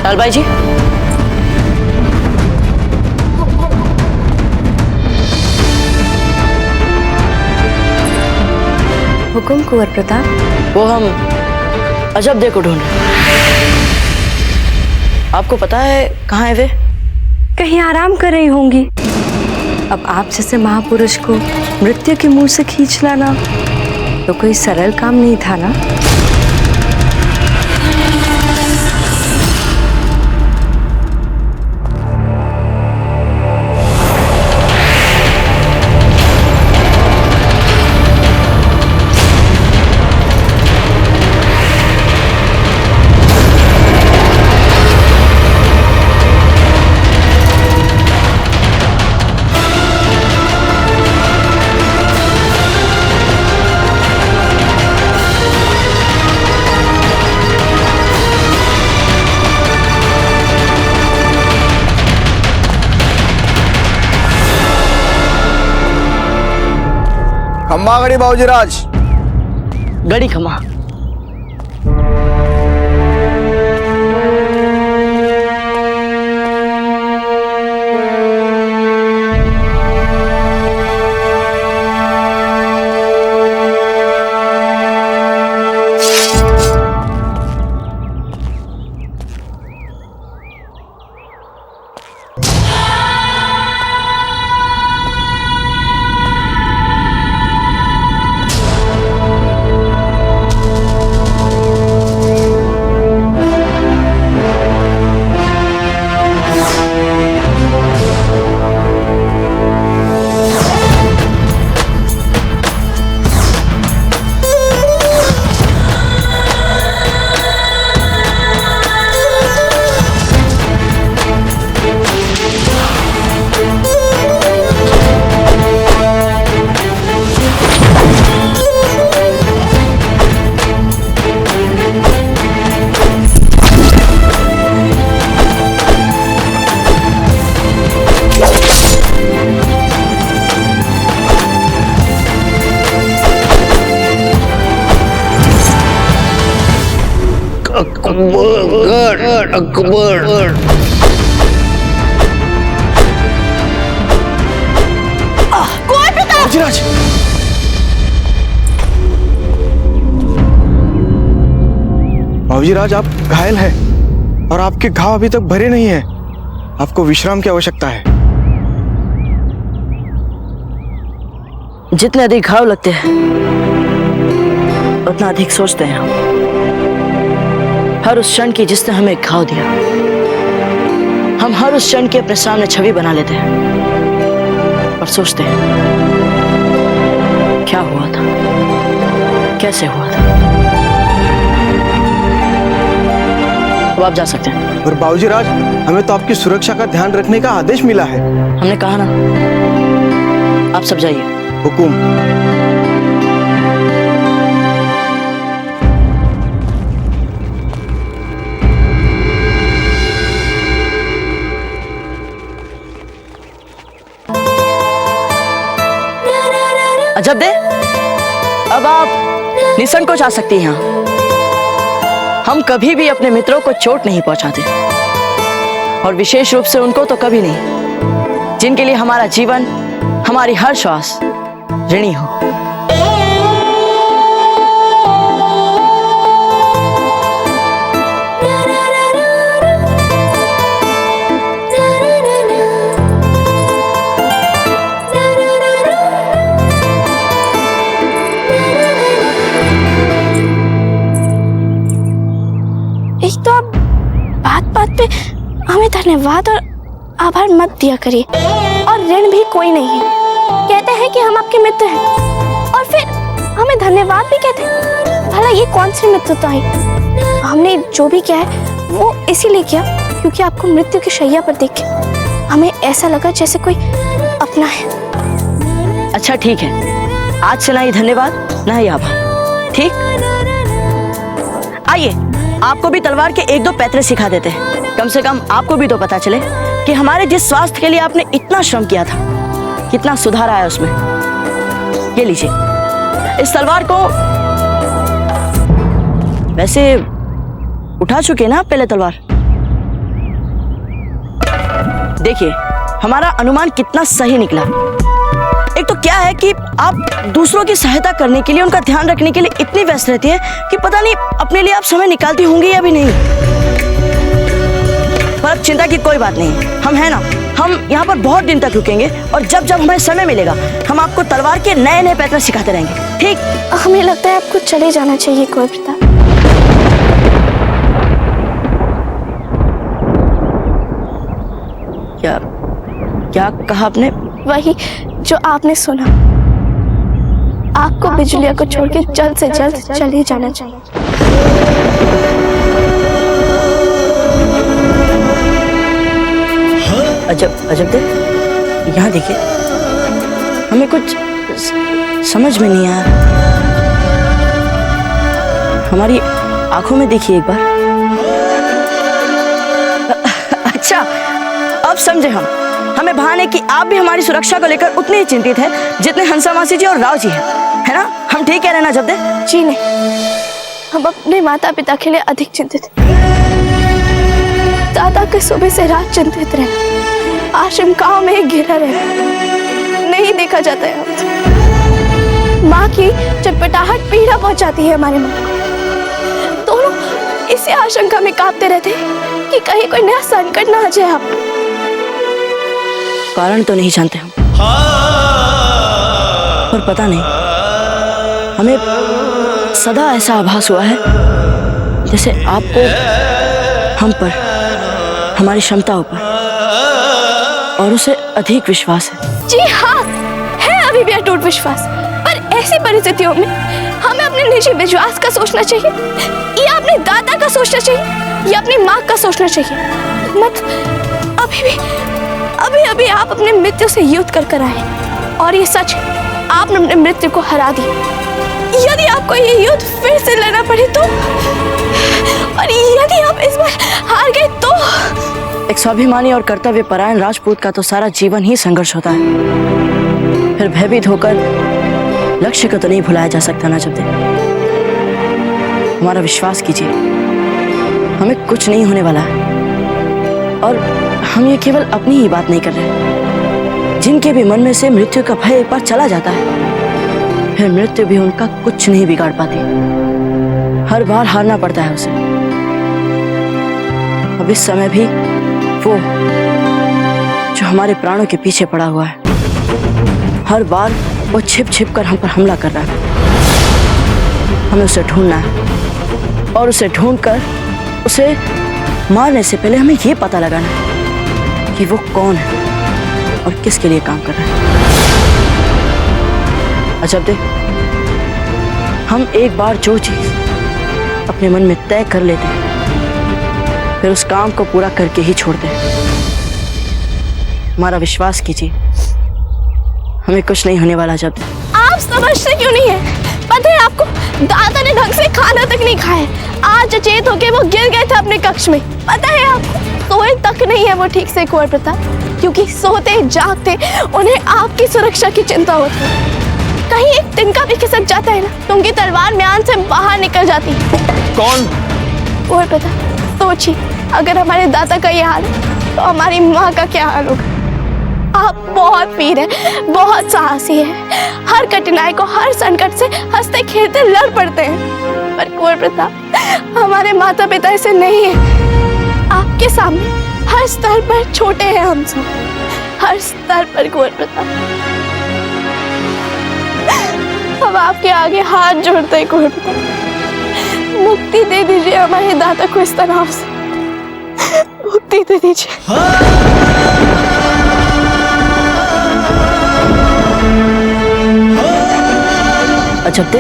लालबाई जी, हुकुम कुंवर प्रताप। वो हम अजब दे को ढूंढ रहे हैं। आपको पता है कहाँ है वे? कहीं आराम कर रही होंगी। अब आप जैसे महापुरुष को मृत्यु के मुंह से खींच लाना तो कोई सरल काम नहीं था ना। खम्मा गड़ी बाबूजीराज। गड़ी खमा। अकबर बाबूजीराज। बाबूजीराज, आप घायल हैं और आपके घाव अभी तक भरे नहीं हैं। आपको विश्राम की आवश्यकता है। जितने अधिक घाव लगते हैं उतना अधिक सोचते हैं हम। हर उस क्षण की जिसने हमें घाव दिया, हम हर उस क्षण की अपने सामने छवि बना लेते हैं और सोचते हैं क्या हुआ था, कैसे हुआ था। अब आप जा सकते हैं। पर बाबूजीराज, हमें तो आपकी सुरक्षा का ध्यान रखने का आदेश मिला है। हमने कहा ना, आप सब जाइए। हुकुम। अजब दे, अब आप निसंकोच आ सकती हैं यहाँ। हम कभी भी अपने मित्रों को चोट नहीं पहुंचाते, और विशेष रूप से उनको तो कभी नहीं जिनके लिए हमारा जीवन, हमारी हर श्वास ऋणी हो। एक तो आप बात बात पे हमें धन्यवाद और आभार मत दिया करिए, और ऋण भी कोई नहीं है। कहते हैं कि हम आपके मित्र हैं और फिर हमें धन्यवाद भी कहते हैं। भला ये कौन सी मित्रता है? हमने जो भी किया है वो इसीलिए किया क्योंकि आपको मृत्यु की शैया पर देख के हमें ऐसा लगा जैसे कोई अपना है। अच्छा ठीक है, आज से ना ही धन्यवाद ना ही आभार। ठीक, आइए आपको भी तलवार के एक दो पैतरे सिखा देते हैं। कम से कम आपको भी तो पता चले कि हमारे जिस स्वास्थ्य के लिए आपने इतना श्रम किया था, कितना सुधार आया उसमें। ये लीजिए, इस तलवार को वैसे उठा चुके ना पहले तलवार, देखिए, हमारा अनुमान कितना सही निकला। एक तो क्या है कि आप दूसरों की सहायता करने के लिए, उनका ध्यान रखने के लिए इतनी व्यस्त रहती है कि पता नहीं अपने लिए आप समय निकालती होंगी या भी नहीं। पर अब चिंता की कोई बात नहीं, हम है ना, हम यहाँ पर बहुत दिन तक रुकेंगे और जब जब हमें समय मिलेगा हम आपको तलवार के नए नए पैतरे सिखाते रहेंगे, ठीक? हमें लगता है आपको चले जाना चाहिए कुंवर प्रताप। क्या क्या कहा आपने? वही जो आपने सुना। आपको बिजुलिया को छोड़ के जल्द से जल्द चले जाना चाहिए। अजब अजब दे, यहाँ देखिए, हमें कुछ समझ में नहीं आया। हमारी आंखों में देखिए एक बार। अच्छा, अब समझे हम। हमें भान है कि आप भी हमारी सुरक्षा को लेकर उतने ही चिंतित हैं जितने हंसा मासी जी और राव जी हैं, है ना? हम ठीक कह रहे हैं ना जब्दे? जी नहीं, हम अपने माता पिता के लिए अधिक चिंतित हैं। दादा के सुबह से रात चिंतित रहना, आशंकाओं में घिरा रहना नहीं देखा जाता है हमसे। माँ की चटपटाहट पीड़ा पहुंचाती है हमारे मन को। दोनों इसी आशंका में कांपते रहते हैं कि कहीं कोई नया संकट ना आ जाए आप। कारण तो नहीं जानते हम, पर पता नहीं, हमें सदा ऐसा आभास हुआ है जैसे आपको हम पर, हमारी क्षमताओं पर और उसे अधिक विश्वास है। जी हाँ, है अभी भी अटूट विश्वास, पर ऐसी परिस्थितियों में हमें अपने निजी विश्वास का सोचना चाहिए या अपने दादा का सोचना चाहिए या अपनी माँ का सोचना चाहिए। मत अभी आप अपने मृत्यु से युद्ध कर आए और ये सच, आपने अपने मृत्यु को हरा दिया। यदि आपको ये युद्ध फिर से लड़ना पड़े तो, और यदि आप इस बार हार गए तो? एक स्वाभिमानी और कर्तव्य परायण राजपूत का तो सारा जीवन ही संघर्ष होता है। फिर भयभीत होकर लक्ष्य को तो नहीं भुलाया जा सकता ना जब्दे। हमारा विश्वास कीजिए, हमें कुछ नहीं होने वाला है। और हम ये केवल अपनी ही बात नहीं कर रहे। जिनके भी मन में से मृत्यु का भय एक बार चला जाता है, फिर मृत्यु भी उनका कुछ नहीं बिगाड़ पाती। हर बार हारना पड़ता है उसे। अब इस समय भी वो जो हमारे प्राणों के पीछे पड़ा हुआ है, हर बार वो छिप छिप कर हम पर हमला कर रहा है। हमें उसे ढूंढना है और उसे ढूंढकर उसे मारने से पहले हमें ये पता लगाना है कि वो कौन है और किसके लिए काम कर रहा है। अजब देख, हम एक बार जो चीज अपने मन में तय कर लेते हैं, फिर उस काम को पूरा करके ही छोड़ते हैं। हमारा विश्वास कीजिए, हमें कुछ नहीं होने वाला। जब आप समझते क्यों नहीं है? पता है आपको, दादा ने ढंग से खाना तक नहीं खाया। आज अचेत होके वो गिर गए थे अपने कक्ष में। पता है आपको, सोए तक नहीं है वो ठीक से कुंवर प्रताप, क्योंकि सोते जागते उन्हें आपकी सुरक्षा की चिंता होती है। कहीं एक तिनका भी खिसक जाता है ना, तो उनकी तलवार म्यान से बाहर निकल जाती है। कौन? कुंवर प्रताप, सोचिए, अगर हमारे दादा का ये हाल है तो हमारी माँ का क्या हाल होगा। आप बहुत वीर हैं, बहुत साहसी हैं, हर कठिनाई को, हर संकट से हंसते खेलते लड़ पड़ते हैं। पर कुंवर प्रताप, हमारे माता पिता ऐसे नहीं हैं। आपके सामने हर स्तर पर छोटे हैं हम सब, हर स्तर पर कुंवर प्रताप। अब आपके आगे हाथ जोड़ते हैं कुंवर प्रताप, मुक्ति दे दीजिए हमारे दादा को इस तनाव से, मुक्ति दे दीजिए। अजब दे,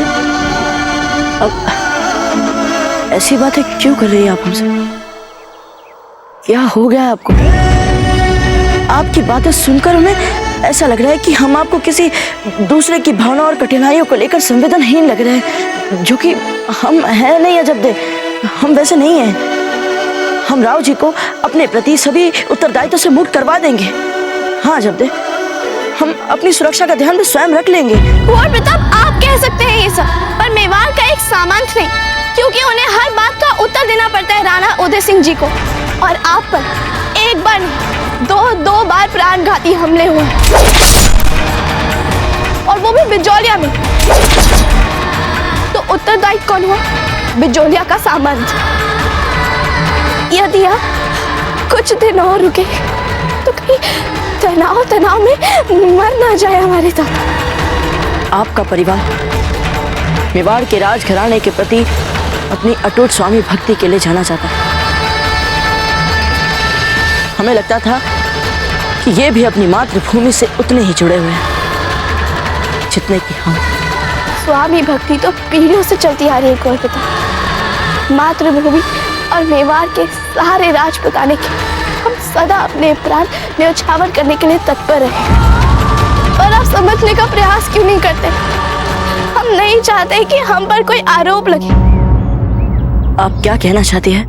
अब ऐसी बातें क्यों कर रही है आप हमसे? क्या हो गया है आपको? आपकी बातें सुनकर हमें ऐसा लग रहा है कि हम आपको किसी दूसरे की भावना और कठिनाइयों को लेकर संवेदनहीन लग रहे हैं, जो कि हम हैं नहीं। अजब दे, हम वैसे नहीं हैं। हम राव जी को अपने प्रति सभी उत्तरदायित्व से मुक्त करवा देंगे। हाँ अजब दे, हम अपनी सुरक्षा का ध्यान भी स्वयं रख लेंगे। कुंवर प्रताप, आप कह सकते हैं ये सब, पर मेवाड़ का एक सामंत नहीं, क्योंकि उन्हें हर बात का उत्तर देना पड़ता है राणा उदय सिंह जी को। और आप पर एक बार नहीं, दो बार प्राणघाती हमले हुए और वो भी बिजौलिया में। तो उत्तरदायी कौन हुआ? बिजौलिया का सामंत। यदि आप कुछ दिन और रुके तो कहीं तनाव में मर ना जाए हमारे साथ। आपका परिवार मेवाड़ के राजघराने के प्रति अपनी अटूट स्वामी भक्ति के लिए जाना जाता है। हमें लगता था कि ये भी अपनी मातृभूमि से उतने ही जुड़े हुए हैं जितने कि हम। स्वामी भक्ति तो पीढ़ियों से चलती आ रही है कोलकाता। मातृभूमि और मेवाड़ के सारे राज पकाने के हम सदा अपने प्राण न्यौछावर करने के लिए तत्पर रहे। पर आप समझने का प्रयास क्यों नहीं करते? हम नहीं चाहते कि हम पर कोई आरोप लगे। आप क्या कहना चाहती है?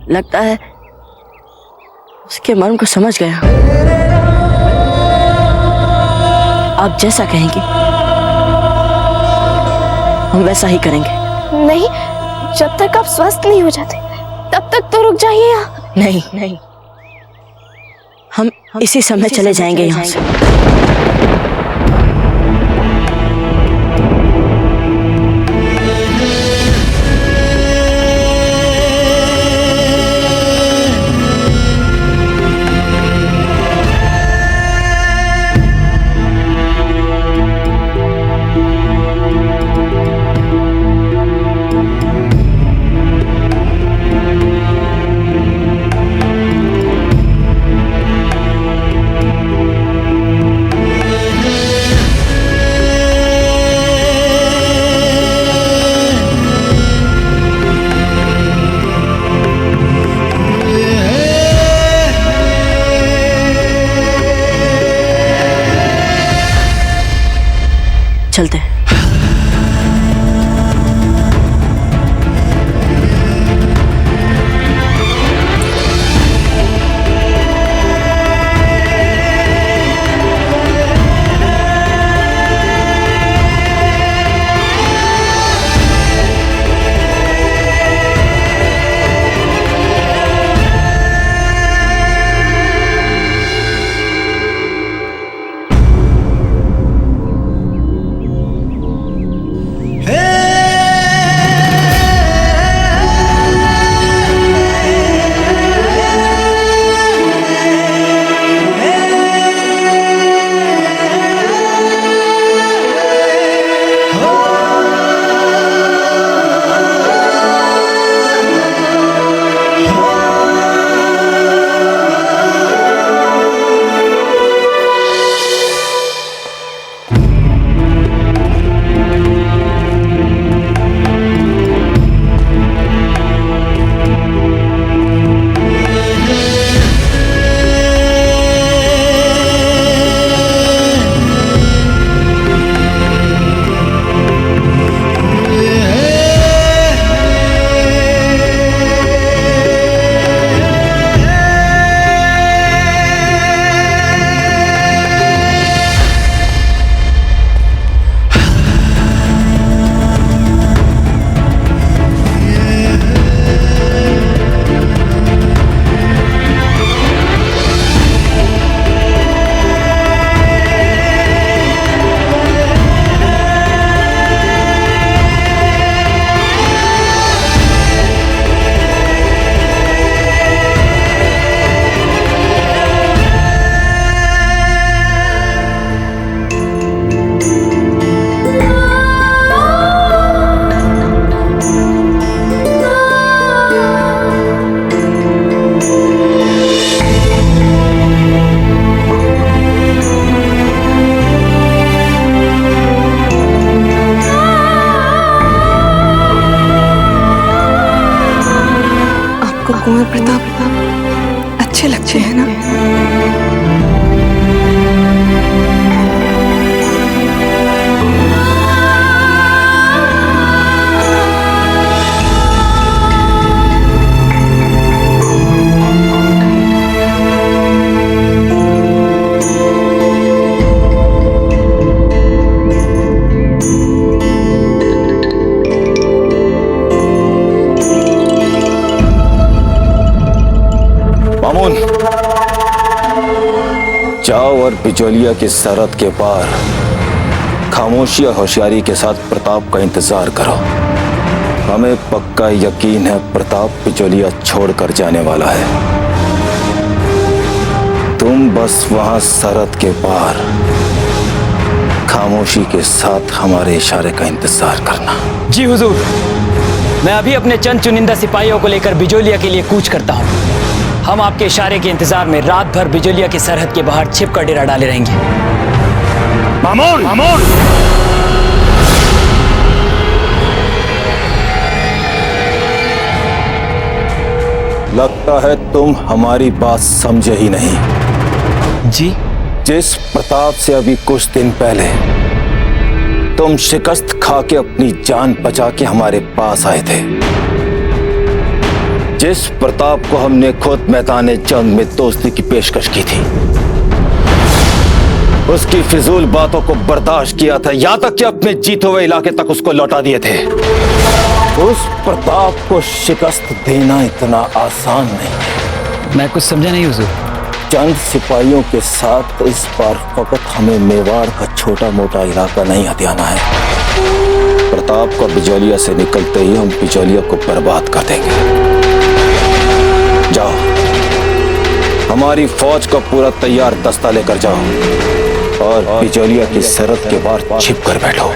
लगता है उसके मर्म को समझ गया। आप जैसा कहेंगी हम वैसा ही करेंगे। नहीं, जब तक आप स्वस्थ नहीं हो जाते तब तक तो रुक जाइए यहाँ। नहीं, हम इसी समय चले जाएंगे यहाँ से। चलते हैं। कुंवर प्रताप अच्छे लगते हैं ना? मामून, जाओ और बिजोलिया की सरहद के पार खामोशी और होशियारी के साथ प्रताप का इंतजार करो। हमें पक्का यकीन है प्रताप बिजोलिया छोड़कर जाने वाला है। तुम बस वहां सरहद के पार खामोशी के साथ हमारे इशारे का इंतजार करना। जी हुजूर, मैं अभी अपने चंद चुनिंदा सिपाहियों को लेकर बिजोलिया के लिए कूच करता हूँ। हम आपके इशारे के इंतजार में रात भर बिजोलिया की सरहद के बाहर छिपकर डेरा डाले रहेंगे। मामून, मामून! लगता है तुम हमारी बात समझे ही नहीं। जी? जिस प्रताप से अभी कुछ दिन पहले तुम शिकस्त खा के अपनी जान बचा के हमारे पास आए थे, जिस प्रताप को हमने खुद मैदान जंग में दोस्ती की पेशकश की थी, उसकी फिजूल बातों को बर्दाश्त किया था, यहां तक कि अपने जीते हुए इलाके तक उसको लौटा दिए थे। उस प्रताप को शिकस्त देना इतना आसान नहीं। मैं कुछ समझा नहीं हुजूर। चंद सिपाहियों के साथ इस बार फकत हमें मेवाड़ का छोटा मोटा इलाका नहीं हथियाना है। प्रताप को बिजोलिया से निकलते ही हम बिजोलिया को बर्बाद कर देंगे। जाओ, हमारी फौज का पूरा तैयार दस्ता लेकर जाओ और बिजोलिया की सरहद के बाहर छिप कर बैठो।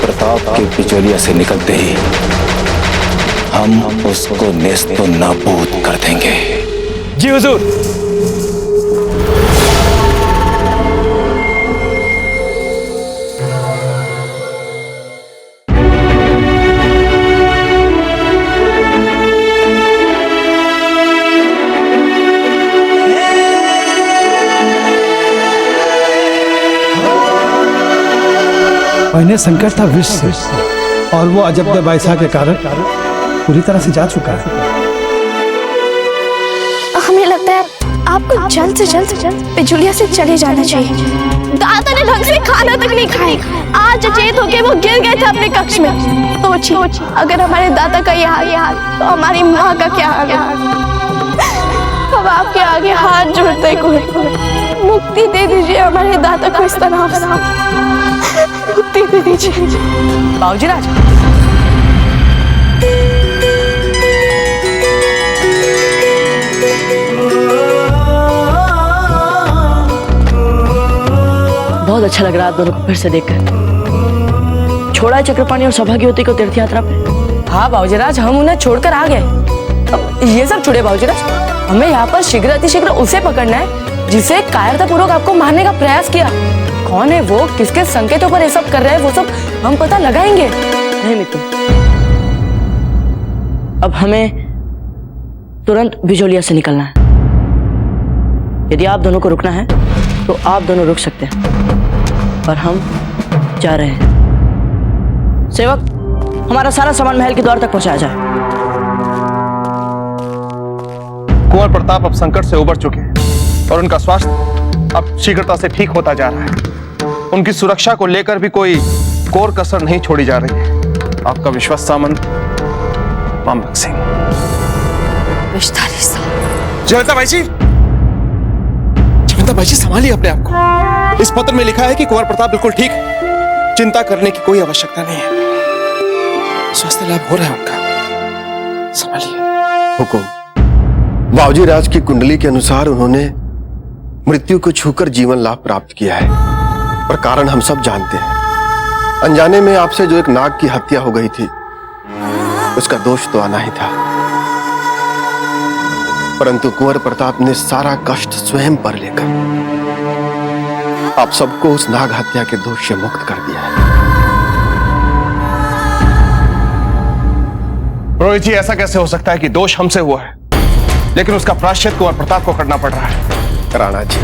प्रताप के बिजोलिया से निकलते ही हम उसको नेस्तो नाबूद कर देंगे। जी हुजूर। पहले संकट था विष से, और वो अजब बाइसा के कारण पूरी तरह से जा चुका है। हमें लगता है आपको जल्द से जल्द बिजुलिया से चले जाना चाहिए। दादा ने ढंग से खाना तक नहीं खाया। आज चेत होके वो गिर गए थे अपने कक्ष में। सोचिए, अगर हमारे दादा का ये हाल तो हमारी माँ का क्या हाल है। अब आपके आगे हाथ जोड़ते हुए मुक्ति दे दीजिए हमारे दादा को, इस तनाव से मुक्ति दे दीजिए। बाबूजी राज, बहुत अच्छा लग रहा है आप दोनों को फिर से देखकर। छोड़ा है चक्रपाणी और सौभाग्यवती को तीर्थ यात्रा पे। हाँ बाबूजीराज, हम उन्हें छोड़कर आ गए। अब ये सब छोड़े बाबूजीराज, हमें यहाँ पर शीघ्र अतिशीघ्र उसे पकड़ना है जिसे कायरतापूर्वक आपको मारने का प्रयास किया। कौन है वो, किसके संकेतों पर ये सब कर रहा है, वो सब हम पता लगाएंगे। नहीं मित्तु, अब हमें तुरंत बिजोलिया से निकलना है। यदि आप दोनों को रुकना है तो आप दोनों रुक सकते हैं, पर हम जा रहे हैं। सेवक, हमारा सारा सामान महल के द्वार तक पहुंचाया जाए। कुंवर प्रताप अब संकट से उबर चुके हैं और उनका स्वास्थ्य अब शीघ्रता से ठीक होता जा रहा है। उनकी सुरक्षा को लेकर भी कोई कोर कसर नहीं छोड़ी जा रही है। आपका विश्वास सामंत मामलक सिंह। विषधारी साहब। जयता भाई जी, संभालिए अपने आप को। इस पत्र में लिखा है कि कुंवर प्रताप बिल्कुल ठीक है, चिंता करने की कोई आवश्यकता नहीं है, स्वास्थ्य लाभ हो रहा है उनका, संभालिए। हुकुम। बाबूजी राज की कुंडली के अनुसार उन्होंने मृत्यु को छूकर जीवन लाभ प्राप्त किया है, पर कारण हम सब जानते हैं। अनजाने में आपसे जो एक नाग की हत्या हो गई थी, उसका दोष तो आना ही था, परंतु कुंवर प्रताप ने सारा कष्ट स्वयं पर लेकर आप सबको उस नाग हत्या के दोष से मुक्त कर दिया है। रोहित जी, ऐसा कैसे हो सकता है कि दोष हमसे हुआ है लेकिन उसका प्रायश्चित कुंवर प्रताप को करना पड़ रहा है? राणा जी,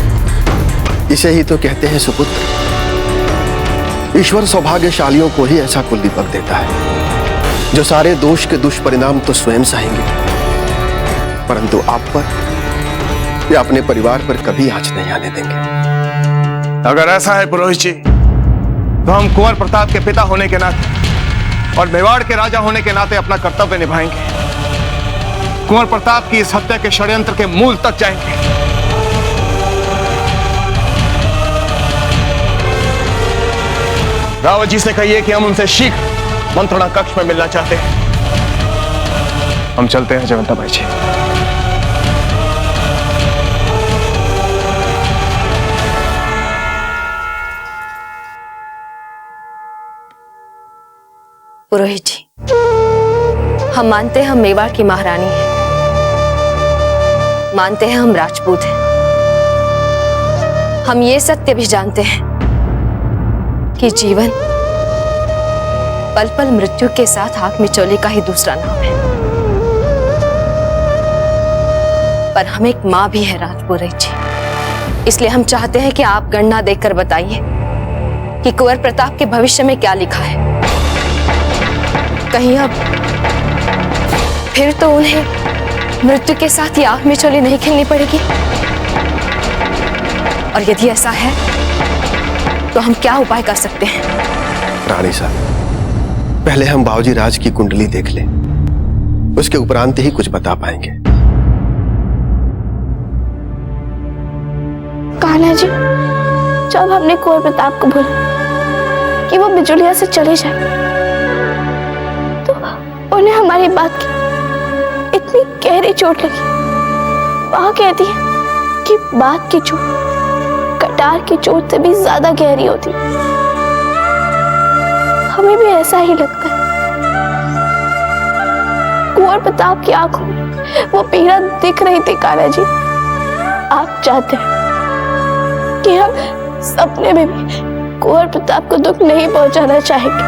इसे ही तो कहते हैं सुपुत्र। ईश्वर सौभाग्यशालियों को ही ऐसा कुलदीपक देता है जो सारे दोष के दुष्परिणाम तो स्वयं सहेंगे, परंतु आप पर या अपने परिवार पर कभी आंच नहीं आने देंगे। अगर ऐसा है पुरोहित जी, तो हम कुंवर प्रताप के पिता होने के नाते और मेवाड़ के राजा होने के नाते अपना कर्तव्य निभाएंगे। कुंवर प्रताप की इस हत्या के षड्यंत्र के मूल तक जाएंगे। रावत जी से कहिए कि हम उनसे शीघ्र मंत्रणा कक्ष में मिलना चाहते हैं। हम चलते हैं जयवंता बाई जी। पुरोहित जी, हम मानते हैं हम मेवाड़ की महारानी हैं, मानते हैं हम राजपूत हैं, हम ये सत्य भी जानते हैं कि जीवन पल पल मृत्यु के साथ आंख मिचौली का ही दूसरा नाम है। पर हम एक मां भी है राजपुरोहित जी, इसलिए हम चाहते हैं कि आप गणना देखकर बताइए कि कुंवर प्रताप के भविष्य में क्या लिखा है। कहीं अब फिर तो उन्हें मृत्यु के साथ ही आंख मिचौली नहीं खेलनी पड़ेगी, और यदि ऐसा है तो हम क्या उपाय कर सकते हैं? रानी साहब, पहले हम बाबूजी राज की कुंडली देख लें, उसके उपरांत ही कुछ बता पाएंगे। कान्हा जी, जब हमने कुंवर प्रताप को बोला कि वो बिजुलिया से चले जाए, तो उन्हें हमारी बात की इतनी गहरी चोट लगी। वहां कहती है कि बात की चोट कटार की चोट से भी ज्यादा गहरी होती। हमें भी ऐसा ही लगता है। कुंवर प्रताप की आंखों में वो पीड़ा दिख रही थी। कान्हा जी, आप चाहते हैं कि हम सपने में भी कुंवर प्रताप को दुख नहीं पहुंचाना चाहेंगे,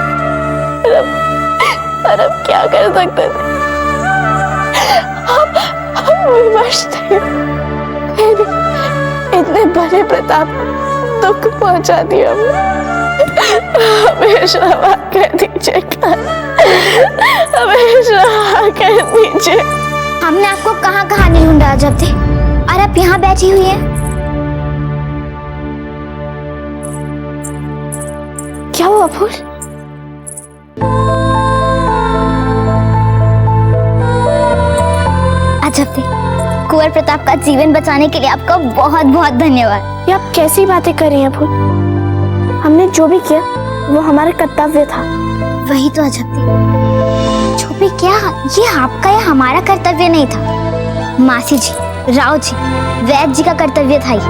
पर अब क्या कर सकते थे? हम विवश थे। इतने बड़े प्रताप को दुख पहुंचा दिया। हमेशा माफ कर दीजिए, हमेशा माफ कर दीजिए। हमने आपको कहाँ कहाँ नहीं ढूंढा जब थे, और आप यहाँ बैठी हुई हैं। क्या हुआ फूल? अजब थे, कुंवर प्रताप का जीवन बचाने के लिए आपका बहुत बहुत धन्यवाद। ये आप कैसी बातें कर रही हैं फूल? हमने जो भी किया वो हमारा कर्तव्य था। वही तो अजब थे, जो भी क्या ये आपका या हमारा कर्तव्य नहीं था, मासी जी, राव जी, वैद्य जी का कर्तव्य था ये।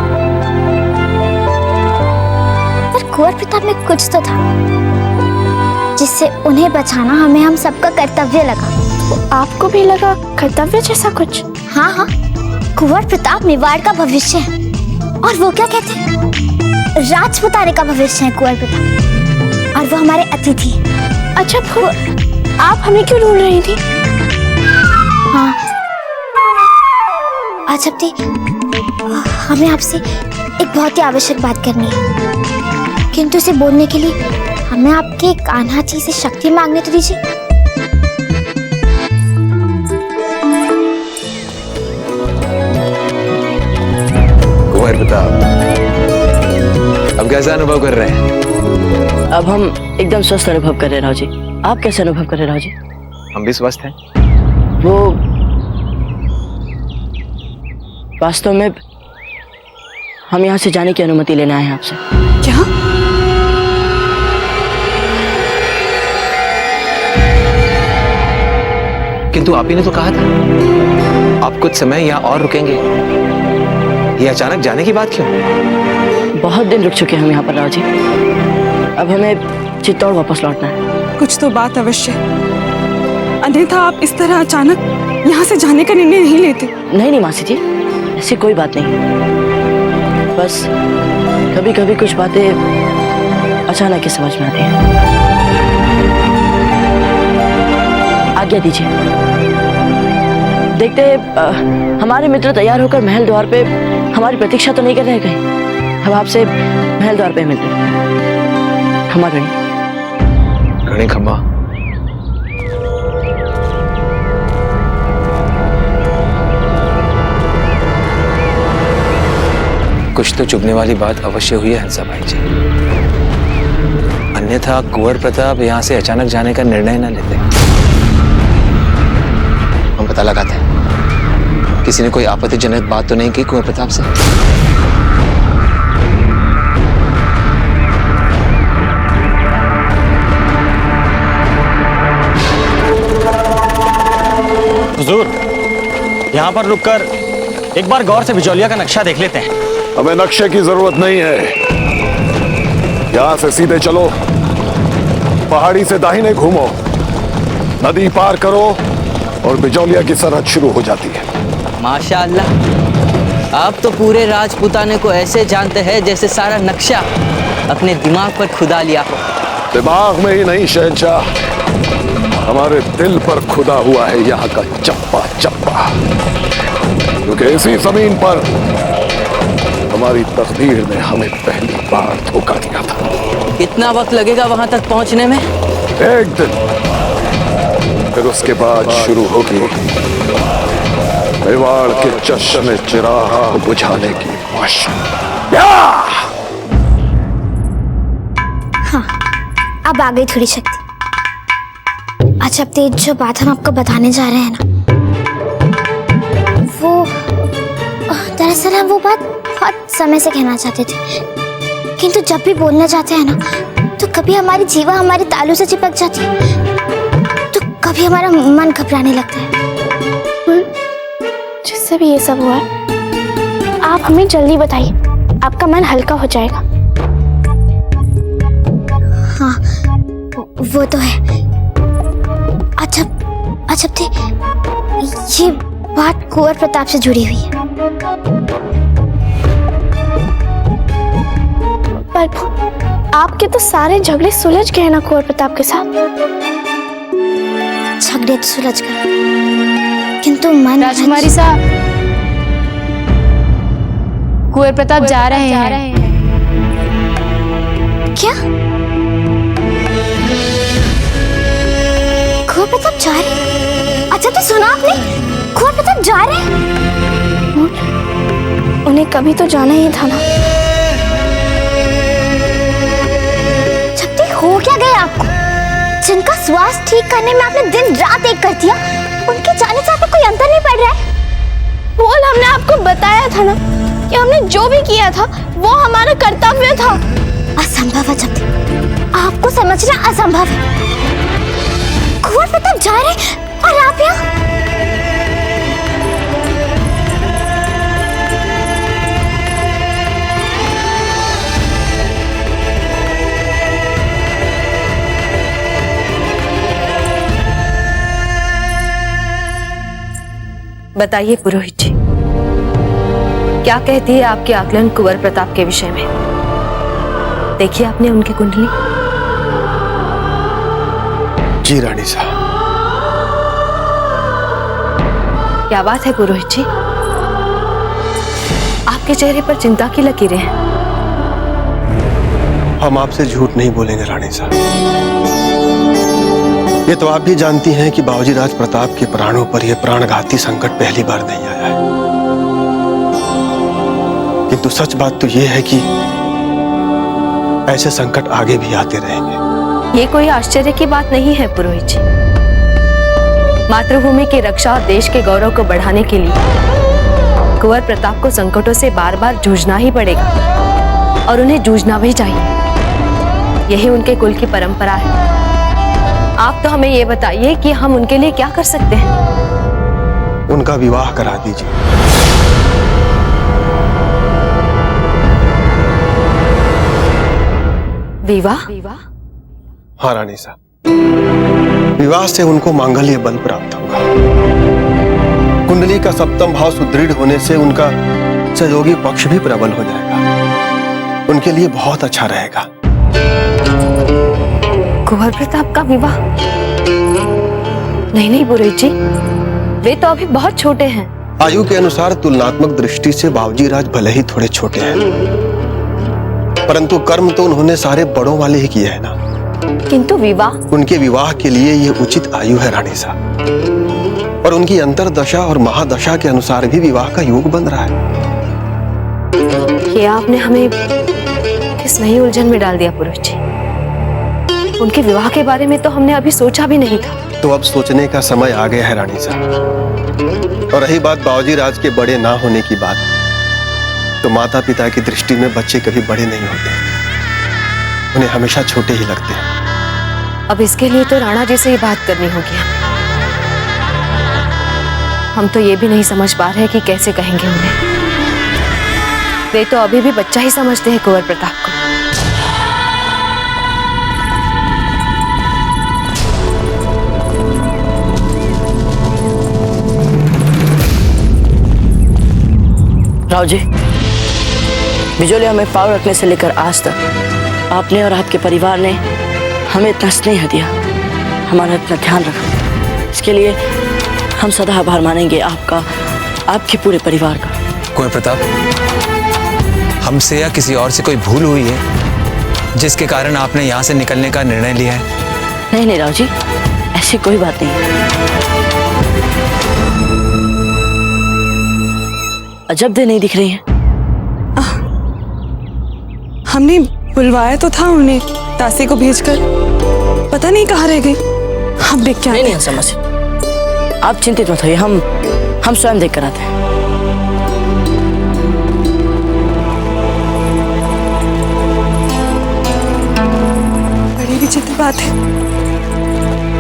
पर कुंवर प्रताप में कुछ तो था जिससे उन्हें बचाना हमें हम सबका कर्तव्य लगा। तो आपको भी लगा कर्तव्य जैसा कुछ? हाँ हाँ, कुंवर प्रताप मेवाड़ का भविष्य है, और वो क्या कहते हैं, राजपुताने का भविष्य है कुंवर प्रताप, और वो हमारे अतिथि हैं। अच्छा फूल, आप हमें क्यों ढूंढ रही थी? हाँ, अजब थी, हमें आपसे एक बहुत ही आवश्यक बात करनी है, किंतु उसे बोलने के लिए हमें आपके कान्हा जी से शक्ति मांगने तो दीजिए। कुंवर प्रताप, अब कैसा अनुभव कर रहे हैं? अब हम एकदम स्वस्थ अनुभव कर रहे हैं राव जी। आप कैसे अनुभव कर रहे हैं राव जी? हम भी स्वस्थ हैं। वो वास्तव में हम यहाँ से जाने की अनुमति लेने आए हैं आपसे। क्या? किंतु आप ही ने तो कहा था आप कुछ समय यहाँ और रुकेंगे, ये अचानक जाने की बात क्यों? बहुत दिन रुक चुके हैं हम यहाँ पर राव जी। अब हमें चित्तौड़ वापस लौटना है। कुछ तो बात अवश्य है, अन्यथा आप इस तरह अचानक यहाँ से जाने का निर्णय नहीं लेते। नहीं मासी जी, ऐसी कोई बात नहीं। बस कभी कभी कुछ बातें अचानक ही समझ में आती हैं। आज्ञा दीजिए। देखते हमारे मित्र तैयार होकर महल द्वार पे हमारी प्रतीक्षा तो नहीं कर रहे कहीं। हम आपसे महल द्वार पे मिलते हैं। खमा गणी। गणी खमा। कुछ तो चुभने वाली बात अवश्य हुई है हंसा भाई जी, अन्यथा कुंवर प्रताप यहाँ से अचानक जाने का निर्णय न लेते। हम पता लगाते हैं। किसी ने कोई आपत्तिजनक बात तो नहीं की कुंवर प्रताप से? हुजूर, यहाँ पर रुककर एक बार गौर से बिजौलिया का नक्शा देख लेते हैं। हमें नक्शे की जरूरत नहीं है। यहां से सीधे चलो, पहाड़ी से दाहिने घूमो, नदी पार करो और बिजौलिया की सरहद शुरू हो जाती है। माशाअल्लाह, आप तो पूरे राजपूताने को ऐसे जानते हैं जैसे सारा नक्शा अपने दिमाग पर खुदा लिया हो। दिमाग में ही नहीं शहंशाह, हमारे दिल पर खुदा हुआ है यहाँ का चप्पा चप्पा, क्योंकि इसी जमीन पर हमारी तकदीर ने हमें पहली बार धोखा दिया था। कितना वक्त लगेगा वहां तक पहुंचने में? एक दिन, फिर उसके बाद शुरू होगी मेवाड़ के चश्मे चिराग बुझाने की मशक। हाँ, अब आ गई थोड़ी शक्ति। अच्छा, अब तेज जो बात हम आपको बताने जा रहे हैं ना, वो दरअसल हम वो बात बहुत समय से कहना चाहते थे, किंतु जब भी बोलना चाहते हैं ना तो कभी हमारी जीवा हमारे तालू से चिपक जाती है, तो कभी हमारा मन घबराने लगता है। जिससे भी ये सब हुआ है, आप हमें जल्दी बताइए, आपका मन हल्का हो जाएगा। हाँ, वो तो है। अच्छा थे, ये बात कुंवर प्रताप से जुड़ी हुई है। पर आपके तो सारे झगड़े सुलझ गए ना कुंवर प्रताप के साथ। झगड़े तो सुलझ गए, किंतु मन। राजकुमारी साहब, कुंवर प्रताप जा रहे हैं। क्या? कुंवर प्रताप जा रहे हैं? अच्छा, तो सुना आपने, कुंवर प्रताप जा रहे हैं? उन्हें कभी तो जाना ही था ना। छपती, हो क्या गया आपको? जिनका स्वास्थ्य ठीक करने में आपने दिन रात एक कर दिया, उनके जाने से आपको कोई अंतर नहीं पड़ रहा है? बोल, हमने आपको बताया था ना कि हमने जो भी किया था वो हमारा कर्तव्य था। असंभव है छपती, आपको समझना असंभव है। कुंवर प्रताप जा रहे और आप यहाँ? बताइए पुरोहित जी, क्या कहती है आपकी आकलन कुंवर प्रताप के विषय में? देखिए आपने उनकी कुंडली? जी रानी साहब। क्या बात है पुरोहित जी, आपके चेहरे पर चिंता की लकीरें हैं। हम आपसे झूठ नहीं बोलेंगे रानी साहब। ये तो आप भी जानती हैं कि बाबूजी राज प्रताप के प्राणों पर यह प्राणघाती संकट पहली बार नहीं आया है, किंतु सच बात तो यह है कि ऐसे संकट आगे भी आते रहेंगे। ये कोई आश्चर्य की बात नहीं है पुरोहित जी। मातृभूमि की रक्षा और देश के गौरव को बढ़ाने के लिए कुंवर प्रताप को संकटों से बार बार जूझना ही पड़ेगा, और उन्हें जूझना भी चाहिए। यही उनके कुल की परंपरा है। आप तो हमें ये बताइए कि हम उनके लिए क्या कर सकते हैं? उनका विवाह करा दीजिए। विवाह? हाँ रानी साहब, विवाह से उनको मांगल्य बल प्राप्त होगा। कुंडली का सप्तम भाव सुदृढ़ होने से उनका सहयोगी पक्ष भी प्रबल हो जाएगा। उनके लिए बहुत अच्छा रहेगा। कुंवर प्रताप का विवाह? नहीं पुरोहित जी, वे तो अभी बहुत छोटे हैं। आयु के अनुसार तुलनात्मक दृष्टि से बाबूजी राज भले ही थोड़े छोटे हैं, परंतु कर्म तो उन्होंने सारे बड़ों वाले ही किए हैं ना। किंतु विवाह? उनके विवाह के लिए ये उचित आयु है रानी साहब, और उनकी अंतरदशा और महादशा के अनुसार भी विवाह का योग बन रहा है। ये आपने हमें किस नई उलझन में डाल दिया पुरोहित जी। उनके विवाह के बारे में तो हमने अभी सोचा भी नहीं था। तो अब सोचने का समय आ गया है रानी साहब। और रही बात बाबूजी राज के बड़े ना होने की बात, तो माता पिता की दृष्टि में बच्चे कभी बड़े नहीं होते, उन्हें हमेशा छोटे ही लगते हैं। अब इसके लिए तो राणा जी से ही बात करनी होगी। हम तो ये भी नहीं समझ पा रहे कि कैसे कहेंगे उन्हें। वे तो अभी भी बच्चा ही समझते हैं कुंवर प्रताप को। राव जी, बिजोलिया में पाँव रखने से लेकर आज तक आपने और आपके परिवार ने हमें इतना स्नेह दिया, हमारा इतना ध्यान रखा। इसके लिए हम सदा आभार मानेंगे आपका, आपके पूरे परिवार का। कुंवर प्रताप, हमसे या किसी और से कोई भूल हुई है जिसके कारण आपने यहाँ से निकलने का निर्णय लिया है? नहीं नहीं राव जी, ऐसी कोई बात नहीं। अजब दे नहीं दिख रही है। हमने बुलवाया तो था उन्हें तासी को भेजकर, पता नहीं कहाँ रह गई। हम देख क्या नहीं समझ, आप चिंतित मत होइए, हम स्वयं देख कर आते हैं। बड़ी विचित्र बात है,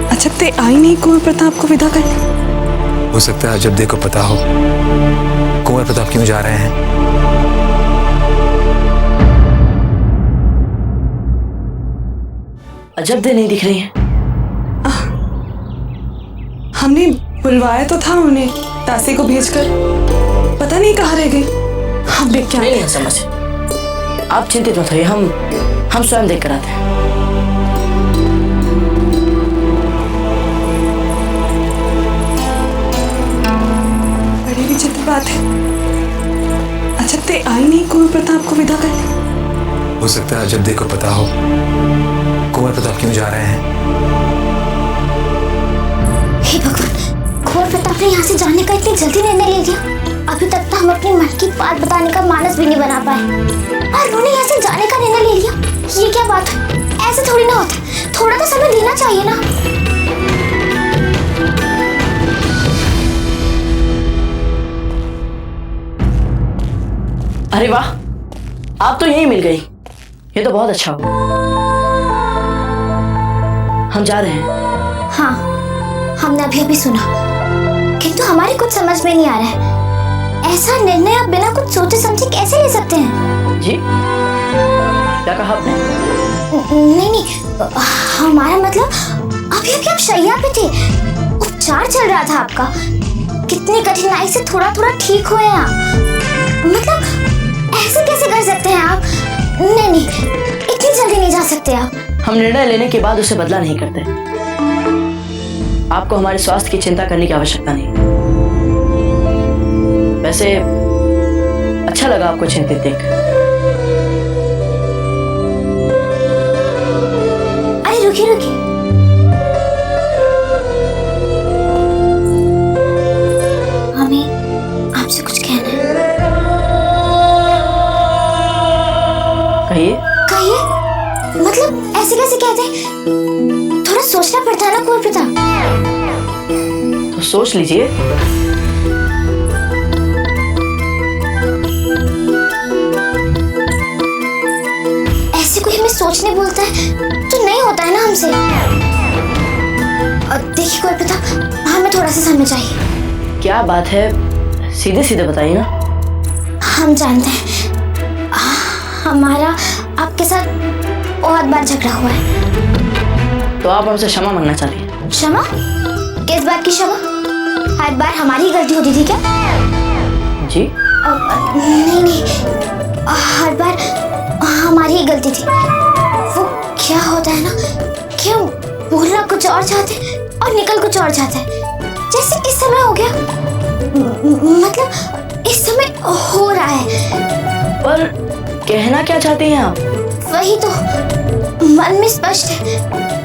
अजब दे आई नहीं कुंवर प्रताप को विदा करने। हो सकता है अजब दे को पता हो कुंवर प्रताप क्यों जा रहे हैं। अजब दे नहीं दिख रही है। हमने बुलवाया तो था उन्हें तासी को भेजकर, पता नहीं कहाँ रह गई। हम देख क्या नहीं समझ, आप चिंतित मत होइए, हम स्वयं देख कर आते हैं। बड़ी विचित्र बात है, अजब दे आई नहीं कुंवर प्रताप को विदा करने। हो सकता है अजब दे को पता हो कुंवर प्रताप क्यों जा रहे हैं। हे भगवान, कुंवर प्रताप ने यहाँ से जाने का इतनी जल्दी निर्णय ले लिया। अभी तक तो हम अपनी मन की बात बताने का मानस भी नहीं बना पाए, और उन्होंने यहाँ से जाने का निर्णय ले लिया। ये क्या बात है? ऐसे थोड़ी ना होता, थोड़ा तो समय देना चाहिए ना। अरे वाह, आप तो यहीं मिल गई, ये तो बहुत अच्छा हुआ। हम जा रहे हैं। हाँ, हमने अभी अभी सुना, किंतु हमारे कुछ समझ में नहीं आ रहा है। ऐसा निर्णय आप बिना कुछ सोचे समझे कैसे ले सकते हैं? जी, क्या कहा आपने? नहीं, हमारा मतलब अभी अभी आप शैया पे थे, उपचार चल रहा था आपका, कितनी कठिनाई से थोड़ा थोड़ा ठीक हुए आप। मतलब ऐसे कैसे कर सकते हैं आप? नहीं, इतनी जल्दी नहीं जा सकते आप। हम निर्णय लेने के बाद उसे बदला नहीं करते। आपको हमारे स्वास्थ्य की चिंता करने की आवश्यकता नहीं। वैसे अच्छा लगा आपको चिंतित देख। अरे रुकिए, हमें आपसे कुछ कहना है। कहिए। मतलब ऐसे कैसे कहते हैं? थोड़ा सोचना पड़ता है ना कुंवर प्रताप। तो सोच लीजिए। ऐसे कोई हमें सोचने बोलता है तो नहीं होता है ना हमसे। और देखिए कुंवर प्रताप, हमें थोड़ा सा समय चाहिए। क्या बात है, सीधे सीधे बताइए ना। हम जानते हैं हमारा आपके साथ बहुत बार झगड़ा हुआ है। तो आप हमसे क्षमा मांगना चाहती हैं? क्षमा? किस बात की क्षमा? हर बार हमारी गलती होती थी क्या? जी? नहीं, हर बार हमारी ही गलती थी। वो क्या होता है ना, क्यों बोलना कुछ और चाहते और निकल कुछ और जाता है। जैसे इस समय हो गया, मतलब इस समय हो रहा है। पर कहना क्या चाहती हैं आप? वही तो मन में स्पष्ट है,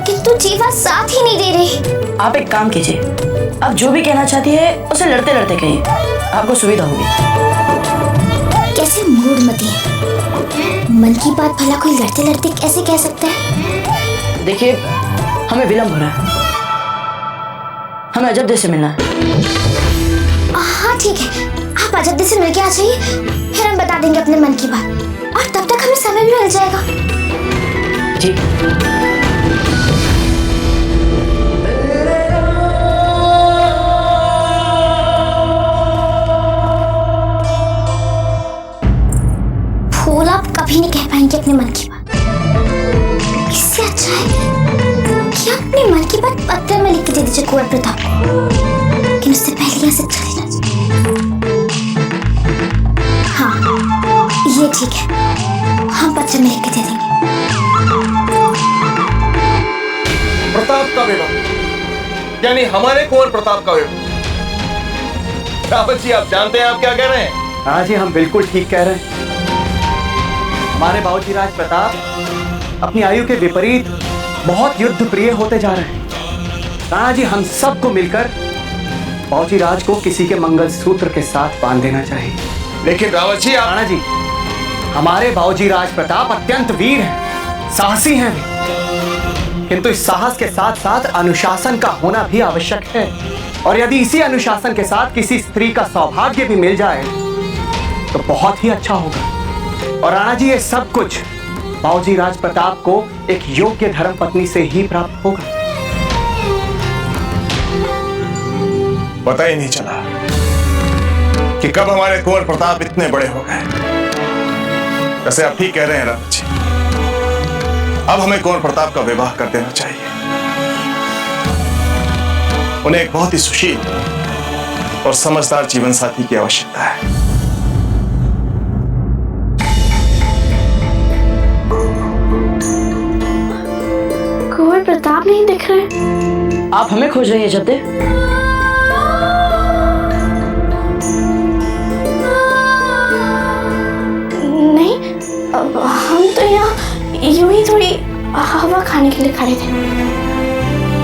किंतु जीवा साथ ही नहीं दे रही। आप एक काम कीजिए, आप जो भी कहना चाहती है उसे लड़ते लड़ते कहिए, आपको सुविधा होगी। कैसे मूढ़मती है, मन की बात भला कोई लड़ते लड़ते कैसे कह सकता है? देखिए, हमें विलंब हो रहा है, हमें अजब्दे से मिलना है। हाँ ठीक है, आप अजब्दे से मिलके आ जाइए, फिर हम बता देंगे अपने मन की बात, और तब तक हमें समय भी मिल जाएगा। जी। फूल आप कभी नहीं कह पाएंगे अपने मन की बात। इससे अच्छा है कि अपने मन की बात पत्र में लिख के दे दीजिए कुंवर प्रताप को, लेकिन उससे पहले यहाँ से चले जाइए। हाँ ये ठीक है, हम पत्र में लिख के दे देंगे। प्रताप का विवाह, यानी हमारे कुंवर प्रताप का विवाह। रावत जी, आप जानते हैं आप क्या कह रहे हैं? हाँ जी, हम बिल्कुल ठीक कह रहे हैं। हमारे बाबूजी राज प्रताप अपनी आयु के विपरीत बहुत युद्ध प्रिय होते जा रहे हैं। राणा जी, हम सबको मिलकर बाबूजी राज को किसी के मंगलसूत्र के साथ बांध देना चाहिए। लेकिन रावत जी, राणा जी, हमारे बाबूजी राज प्रताप अत्यंत वीर हैं, साहसी हैं भी, किंतु इस साहस के साथ साथ अनुशासन का होना भी आवश्यक है। और यदि इसी अनुशासन के साथ किसी स्त्री का सौभाग्य भी मिल जाए तो बहुत ही अच्छा होगा। और राणा जी, ये सब कुछ बाबूजी राज प्रताप को एक योग्य धर्म पत्नी से ही प्राप्त होगा। पता ही नहीं चला कि कब हमारे कुंवर प्रताप इतने बड़े हो गए। वैसे आप ठीक कह रहे हैं रावत जी, अब हमें कुंवर प्रताप का विवाह कर देना चाहिए। उन्हें एक बहुत ही सुशील और समझदार जीवन साथी की आवश्यकता है। कुंवर प्रताप नहीं दिख रहे। आप हमें खोज रही हैं अजब्दे? नहीं, हम तो यहाँ यूं ही थोड़ी हवा खाने के लिए खड़े थे।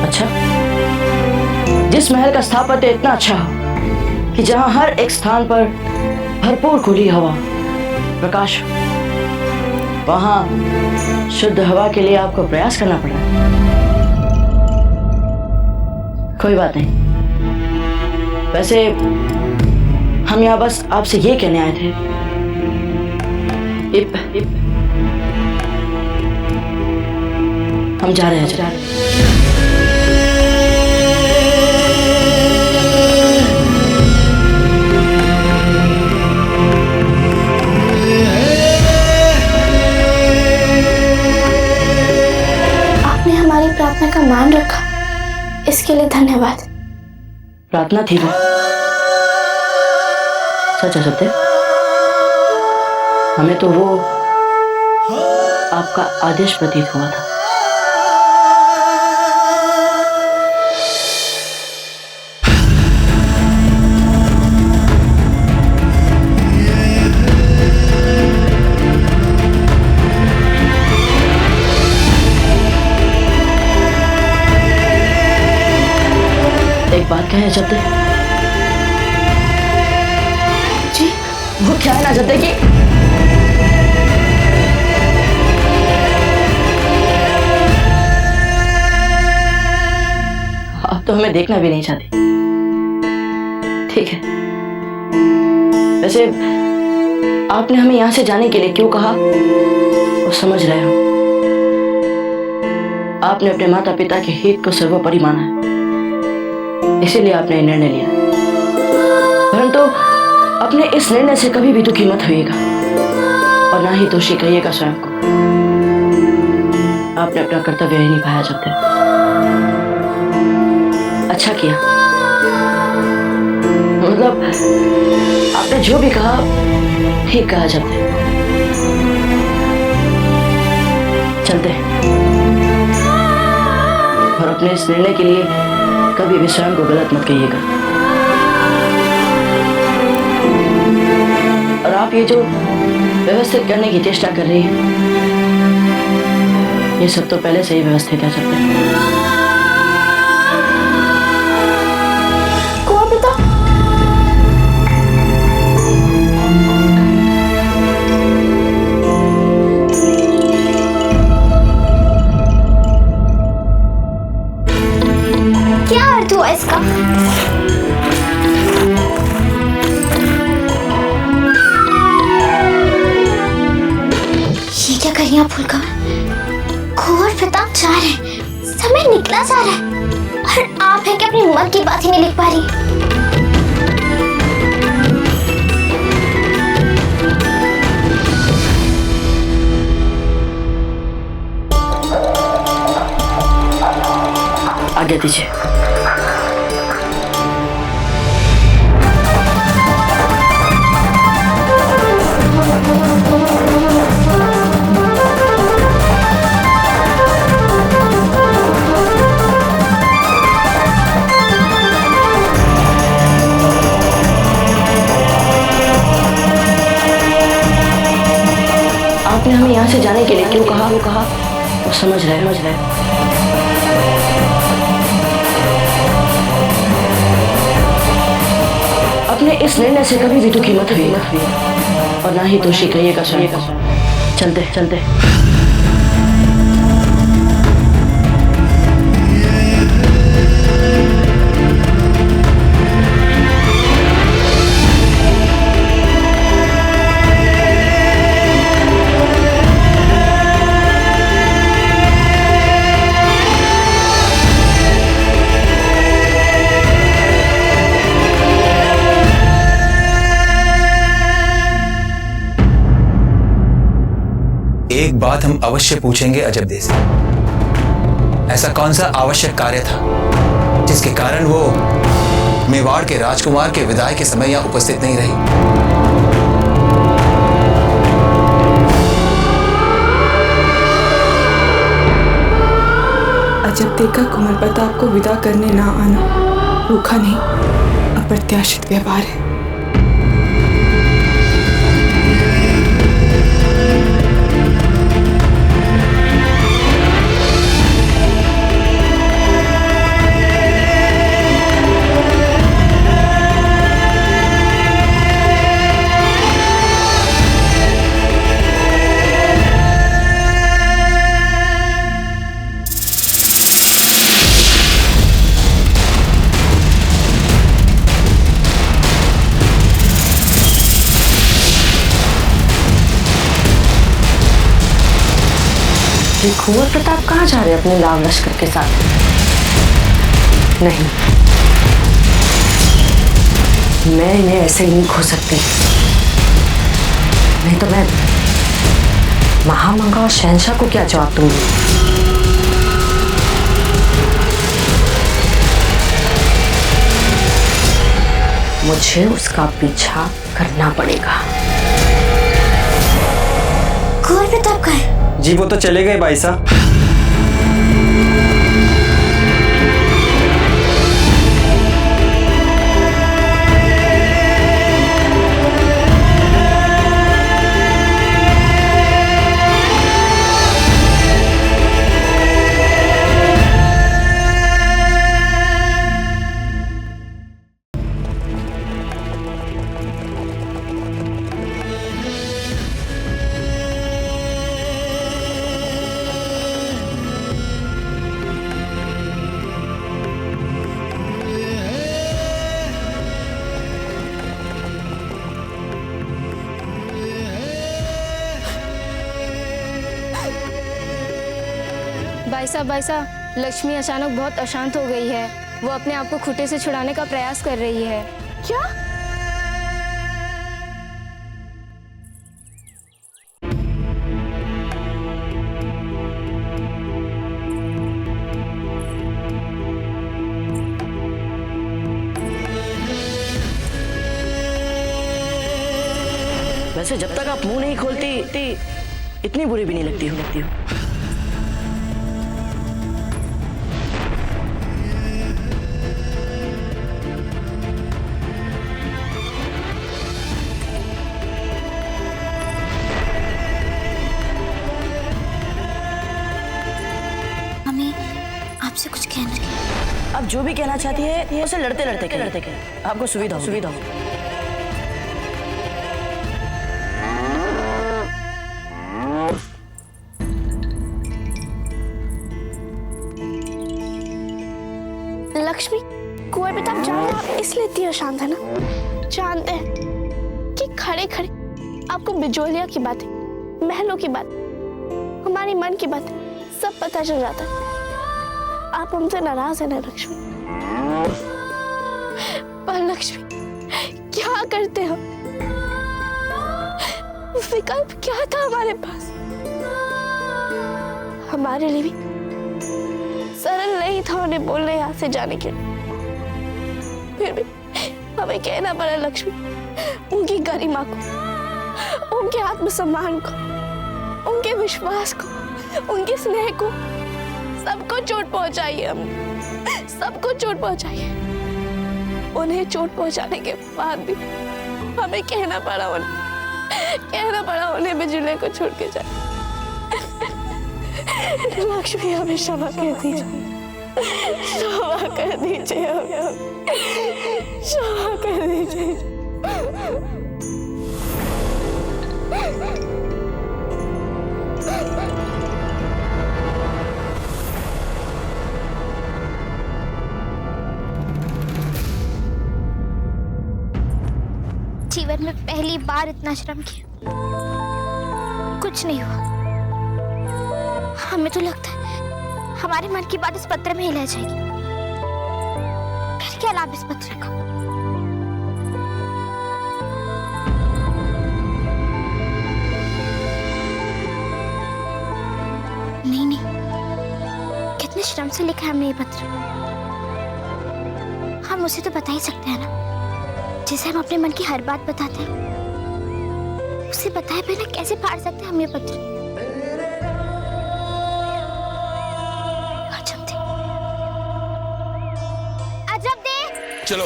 अच्छा, जिस महल का स्थापत्य इतना अच्छा हो कि जहां हर एक स्थान पर भरपूर खुली हवा, प्रकाश, वहां शुद्ध हवा के लिए आपको प्रयास करना पड़ा। कोई बात नहीं। वैसे हम यहाँ बस आपसे ये कहने आए थे, हम जा रहे हैं। आपने हमारी प्रार्थना का मान रखा, इसके लिए धन्यवाद। प्रार्थना थी वो, सच सत्य। हमें तो वो आपका आदेश प्रतीत हुआ था। एक बात कहें अजब्दे जी? वो क्या है ना अजब्दे की आप तो हमें देखना भी नहीं चाहती। ठीक है, वैसे आपने हमें यहां से जाने के लिए क्यों कहा वो समझ रहे हो। आपने अपने माता पिता के हित को सर्वोपरि माना है, इसीलिए आपने निर्णय लिया। परंतु अपने इस निर्णय से कभी भी दुखी मत होइएगा और ना ही दोषी कहिएगा स्वयं को। आपने अपना कर्तव्य ही निभाया जब तक। अच्छा किया, मतलब आपने जो भी कहा ठीक कहा जब तक। चलते हैं और अपने इस निर्णय के लिए कभी भी स्वयं को गलत मत कहिएगा। और आप ये जो व्यवस्थित करने की चेष्टा कर रही है, ये सब तो पहले से ही व्यवस्थित है। सकते कौन पिता? क्या अर्थ हुआ इसका? राजकुमार की बात ही नहीं लिख पा रही। आगे दीजिए। आपने हमें यहाँ से जाने के लिए क्यों कहा? वो समझ रहे। अपने इस निर्णय से कभी भी दुखी मत हुई और ना ही दोषी कहिएगा स्वयं। चलते। एक बात हम अवश्य पूछेंगे अजबदे से। ऐसा कौन सा आवश्यक कार्य था जिसके कारण वो मेवाड़ के राजकुमार के विदाई के समय यहां उपस्थित नहीं रही? अजबदे का कुंवर प्रताप को विदा करने ना आना रूखा नहीं, अप्रत्याशित व्यवहार है। कुंवर प्रताप कहाँ जा रहे अपने लाव लश्कर के साथ? नहीं, मैं इन्हें ऐसे ही नहीं खो सकती। नहीं तो मैं महामंगा और शहंशाह को क्या जवाब दूंगी? मुझे उसका पीछा करना पड़ेगा। कुंवर प्रताप कहाँ है? जी वो तो चले गए भाई साहब। भाई साहब, लक्ष्मी अचानक बहुत अशांत हो गई है। वो अपने आप को खूंटे से छुड़ाने का प्रयास कर रही है। क्या? वैसे जब तक आप मुंह नहीं खोलती इतनी बुरी भी नहीं लगती हो। आपसे कुछ कहना है। आप जो भी कहना चाहती है उसे लड़ते लड़ते आपको सुविधा हो। लक्ष्मी, कुंवर प्रताप जानना इसलिए इतनी अशांत है ना? जानते हैं कि खड़े खड़े आपको बिजोलिया की बातें, महलों की बात, हमारी मन की बात सब पता चल जाता है। आप हमसे नाराज है ना लक्ष्मी? और लक्ष्मी क्या करते हम? विकल्प क्या था हमारे पास? हमारे लिए भी सरल नहीं था उन्हें बोलने यहाँ से जाने के लिए। फिर भी हमें कहना पड़ा लक्ष्मी, उनकी गरिमा को, उनके आत्मसम्मान को, उनके विश्वास को, उनके स्नेह को, सबको चोट पहुंचाई है हमने, सबको चोट पहुंचाई है। उन्हें चोट पहुंचाने के बाद भी हमें कहना पड़ा उन्हें बिजुले को छोड़ के जाए। लक्ष्मी हमें क्षमा कर दीजिए, क्षमा कर दीजिए, क्षमा कर दीजिए। जीवन में पहली बार इतना श्रम किया, कुछ नहीं हुआ। हमें तो लगता है हमारे मन की बात इस पत्र में ही रह जाएगी। फिर क्या लाभ इस पत्र का? नहीं, कितने श्रम से लिखा है हमने ये पत्र। हम उसे तो बता ही सकते हैं ना, जिसे हम अपने मन की हर बात बताते हैं। उसे बताए बिना कैसे फाड़ सकते हैं हम ये पत्र? अजब दे। चलो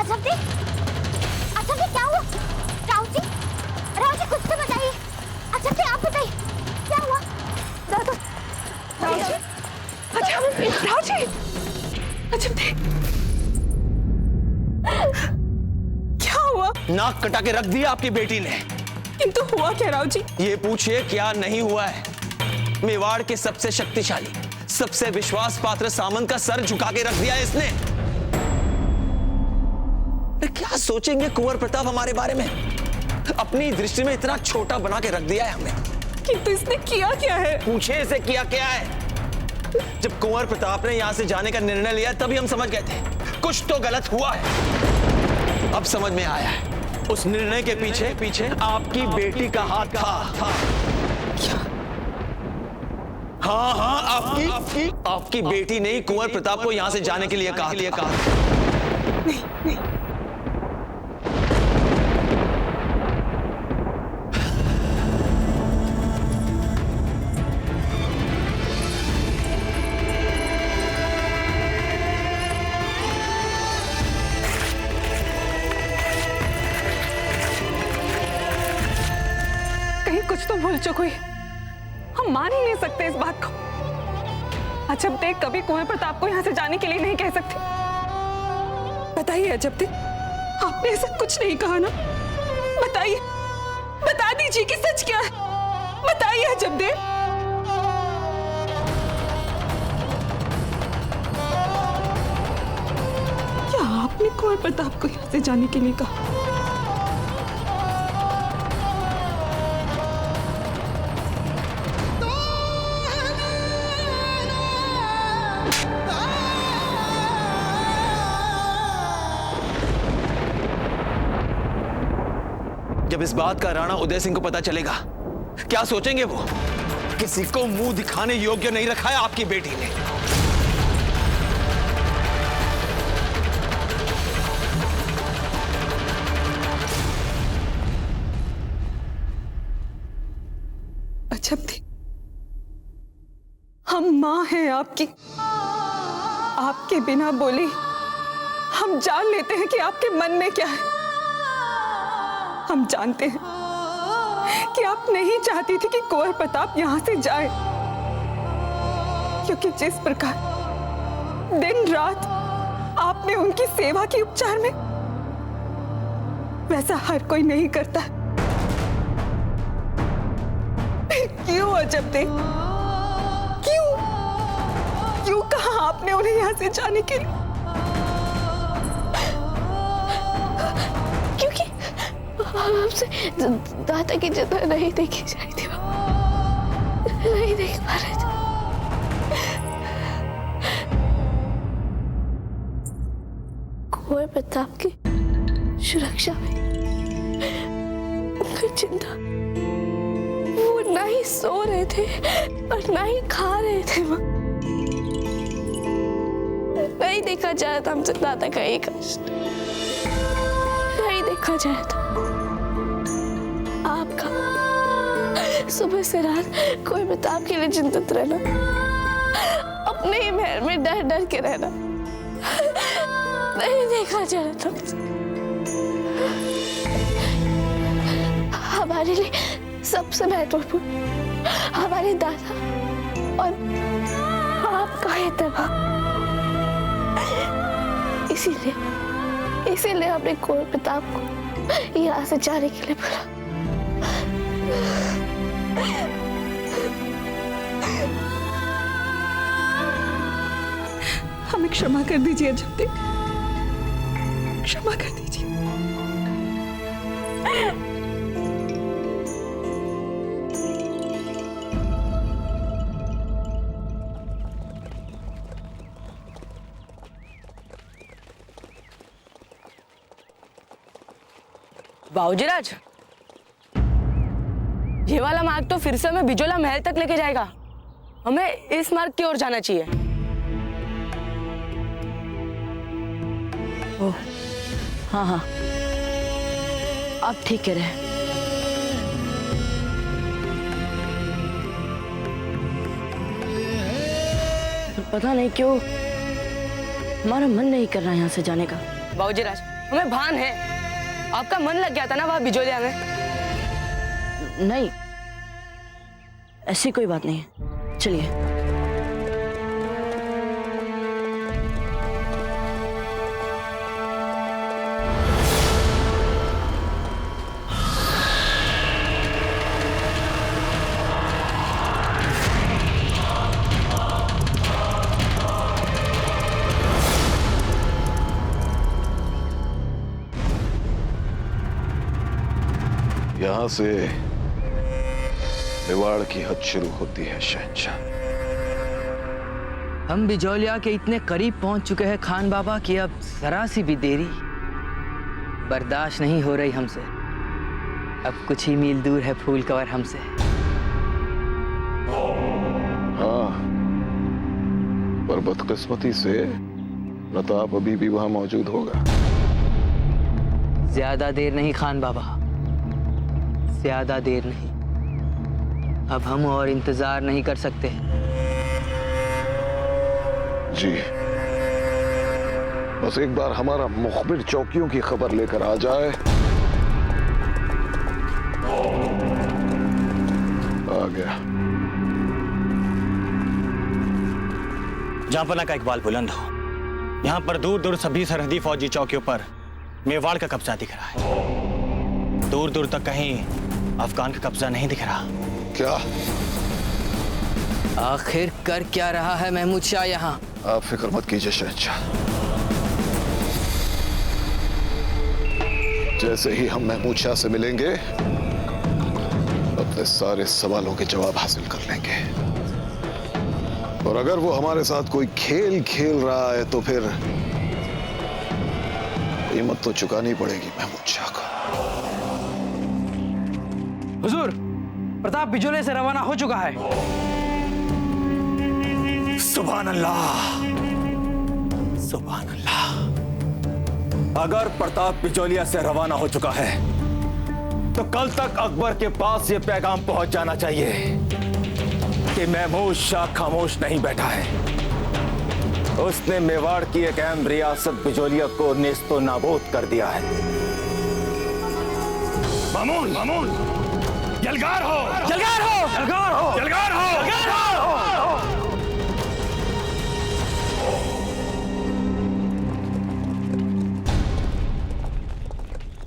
अजब दे, क्या हुआ? राव जी कुछ तो बताइए। अजब दे, आप बताइए क्या हुआ? क्या हुआ? नाक कटा के रख दिया आपकी बेटी ने। किंतु हुआ क्या राव जी? ये पूछिए क्या नहीं हुआ है। मेवाड़ के सबसे शक्तिशाली, सबसे विश्वास पात्र सामंत का सर झुका के रख दिया है इसने। क्या सोचेंगे कुंवर प्रताप हमारे बारे में? अपनी दृष्टि में इतना छोटा बना के रख दिया है हमें। किंतु इसने किया क्या है? पूछे इसे किया क्या है। जब कुंवर प्रताप ने यहां से जाने का निर्णय लिया तभी हम समझ गए थे कुछ तो गलत हुआ है। अब समझ में आया है उस निर्णय के पीछे आपकी बेटी का हाथ था। क्या? हाँ, आपकी बेटी ने कुंवर प्रताप को यहां से जाने के लिए कहा। नहीं। कुछ तो भूल चुकी, हम मान ही नहीं सकते इस बात को। अजब दे कभी कुंवर प्रताप को यहाँ से जाने के लिए नहीं कह सकती। बताइए अजब दे, आपने ऐसा कुछ नहीं कहा ना? बताइए, बता दीजिए कि सच क्या है। बताइए अजब दे। क्या आपने कुंवर प्रताप को यहाँ से जाने के लिए कहा? जब इस बात का राणा उदय सिंह को पता चलेगा क्या सोचेंगे वो? किसी को मुंह दिखाने योग्य नहीं रखा है आपकी बेटी ने। अजब थी, हम मां हैं आपकी। आपके बिना बोले हम जान लेते हैं कि आपके मन में क्या है। हम जानते हैं कि आप नहीं चाहती थी कि कुंवर प्रताप यहां से जाए, क्योंकि जिस प्रकार दिन रात आपने उनकी सेवा की उपचार में, वैसा हर कोई नहीं करता। फिर क्यों अजब दे, क्यों कहा आपने उन्हें यहां से जाने के लिए? क्योंकि आपसे दादा की जगह नहीं देखी जाती, नहीं देख पा रहे थे। कुंवर प्रताप की सुरक्षा में उनकी चिंता, वो ना ही सो रहे थे और ना ही खा रहे थे। माँ, नहीं देखा जाए था हमसे दादा का ये कष्ट, नहीं देखा जाए था आपका सुबह से रात कोई प्रताप के लिए चिंतित रहना, अपने ही महल में डर डर के रहना, नहीं देखा जाए था। हमारे लिए सबसे महत्वपूर्ण हमारे दादा और आपका एतबार। इसीलिए हमने कुंवर प्रताप को यहाँ से जाने के लिए बोला। हमें क्षमा कर दीजिए अजब दे, क्षमा कर दीजिए। बाबूजीराज, ये वाला मार्ग तो फिर से हमें बिजोला महल तक लेके जाएगा। हमें इस मार्ग की ओर जाना चाहिए। ओह, हाँ हाँ, आप ठीक कह रहे हैं। पता नहीं क्यों हमारा मन नहीं कर रहा यहाँ से जाने का। बाबूजीराज, हमें भान है, आपका मन लग गया था ना वहां बिजोलिया में। नहीं, ऐसी कोई बात नहीं है, चलिए। यहां से मेवाड़ की हद शुरू होती है शहंशाह। हम बिजोलिया के इतने करीब पहुंच चुके हैं खान बाबा कि अब जरा सी भी देरी बर्दाश्त नहीं हो रही हमसे। अब कुछ ही मील दूर है फूल कंवर हमसे। हाँ, पर बदकिस्मती से प्रताप अभी भी वहां मौजूद होगा। ज्यादा देर नहीं खान बाबा, ज्यादा देर नहीं। अब हम और इंतजार नहीं कर सकते। जी, बस एक बार हमारा मुखबिर चौकियों की खबर लेकर आ जाए। आ गया। जहांपना का इकबाल बुलंद हो। यहाँ पर दूर दूर सभी सरहदी फौजी चौकियों पर मेवाड़ का कब्जा दिख रहा है। दूर दूर तक कहीं अफगान का कब्जा नहीं दिख रहा। क्या? आखिर कर क्या रहा है महमूद शाह यहाँ? आप फिक्र मत कीजिए शहंशाह, जैसे ही हम महमूद शाह से मिलेंगे अपने सारे सवालों के जवाब हासिल कर लेंगे। और अगर वो हमारे साथ कोई खेल खेल रहा है तो फिर कीमत तो चुकानी पड़ेगी महमूद शाह को। हुजूर, प्रताप बिजोले से रवाना हो चुका है। सुभान अल्लाह, सुभान अल्लाह। अगर प्रताप बिजोलिया से रवाना हो चुका है तो कल तक अकबर के पास यह पैगाम पहुंच जाना चाहिए कि महमूद शाह खामोश नहीं बैठा है। उसने मेवाड़ की एक अहम रियासत बिजोलिया को नेस्तो नाबूद कर दिया है। मामून, मामून, यलगार हो, यलगार हो, यलगार हो, यलगार हो, यलगार हो।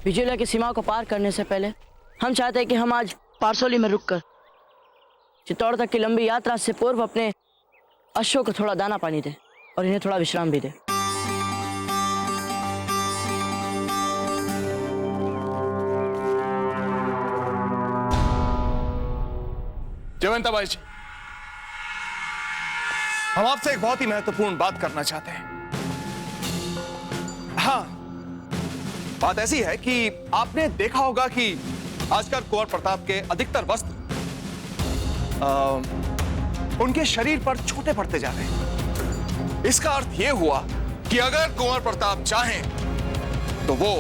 बिजोलिया की सीमा को पार करने से पहले हम चाहते हैं कि हम आज पारसोली में रुककर चित्तौड़ तक की लंबी यात्रा से पूर्व अपने अश्वों को थोड़ा दाना पानी दें और इन्हें थोड़ा विश्राम भी दें। जयवंता बाई जी, हम आपसे एक बहुत ही महत्वपूर्ण बात करना चाहते हैं। हाँ, बात ऐसी है कि आपने देखा होगा कि आजकल कुंवर प्रताप के अधिकतर वस्त्र उनके शरीर पर छोटे पड़ते जा रहे हैं। इसका अर्थ यह हुआ कि अगर कुंवर प्रताप चाहें तो वो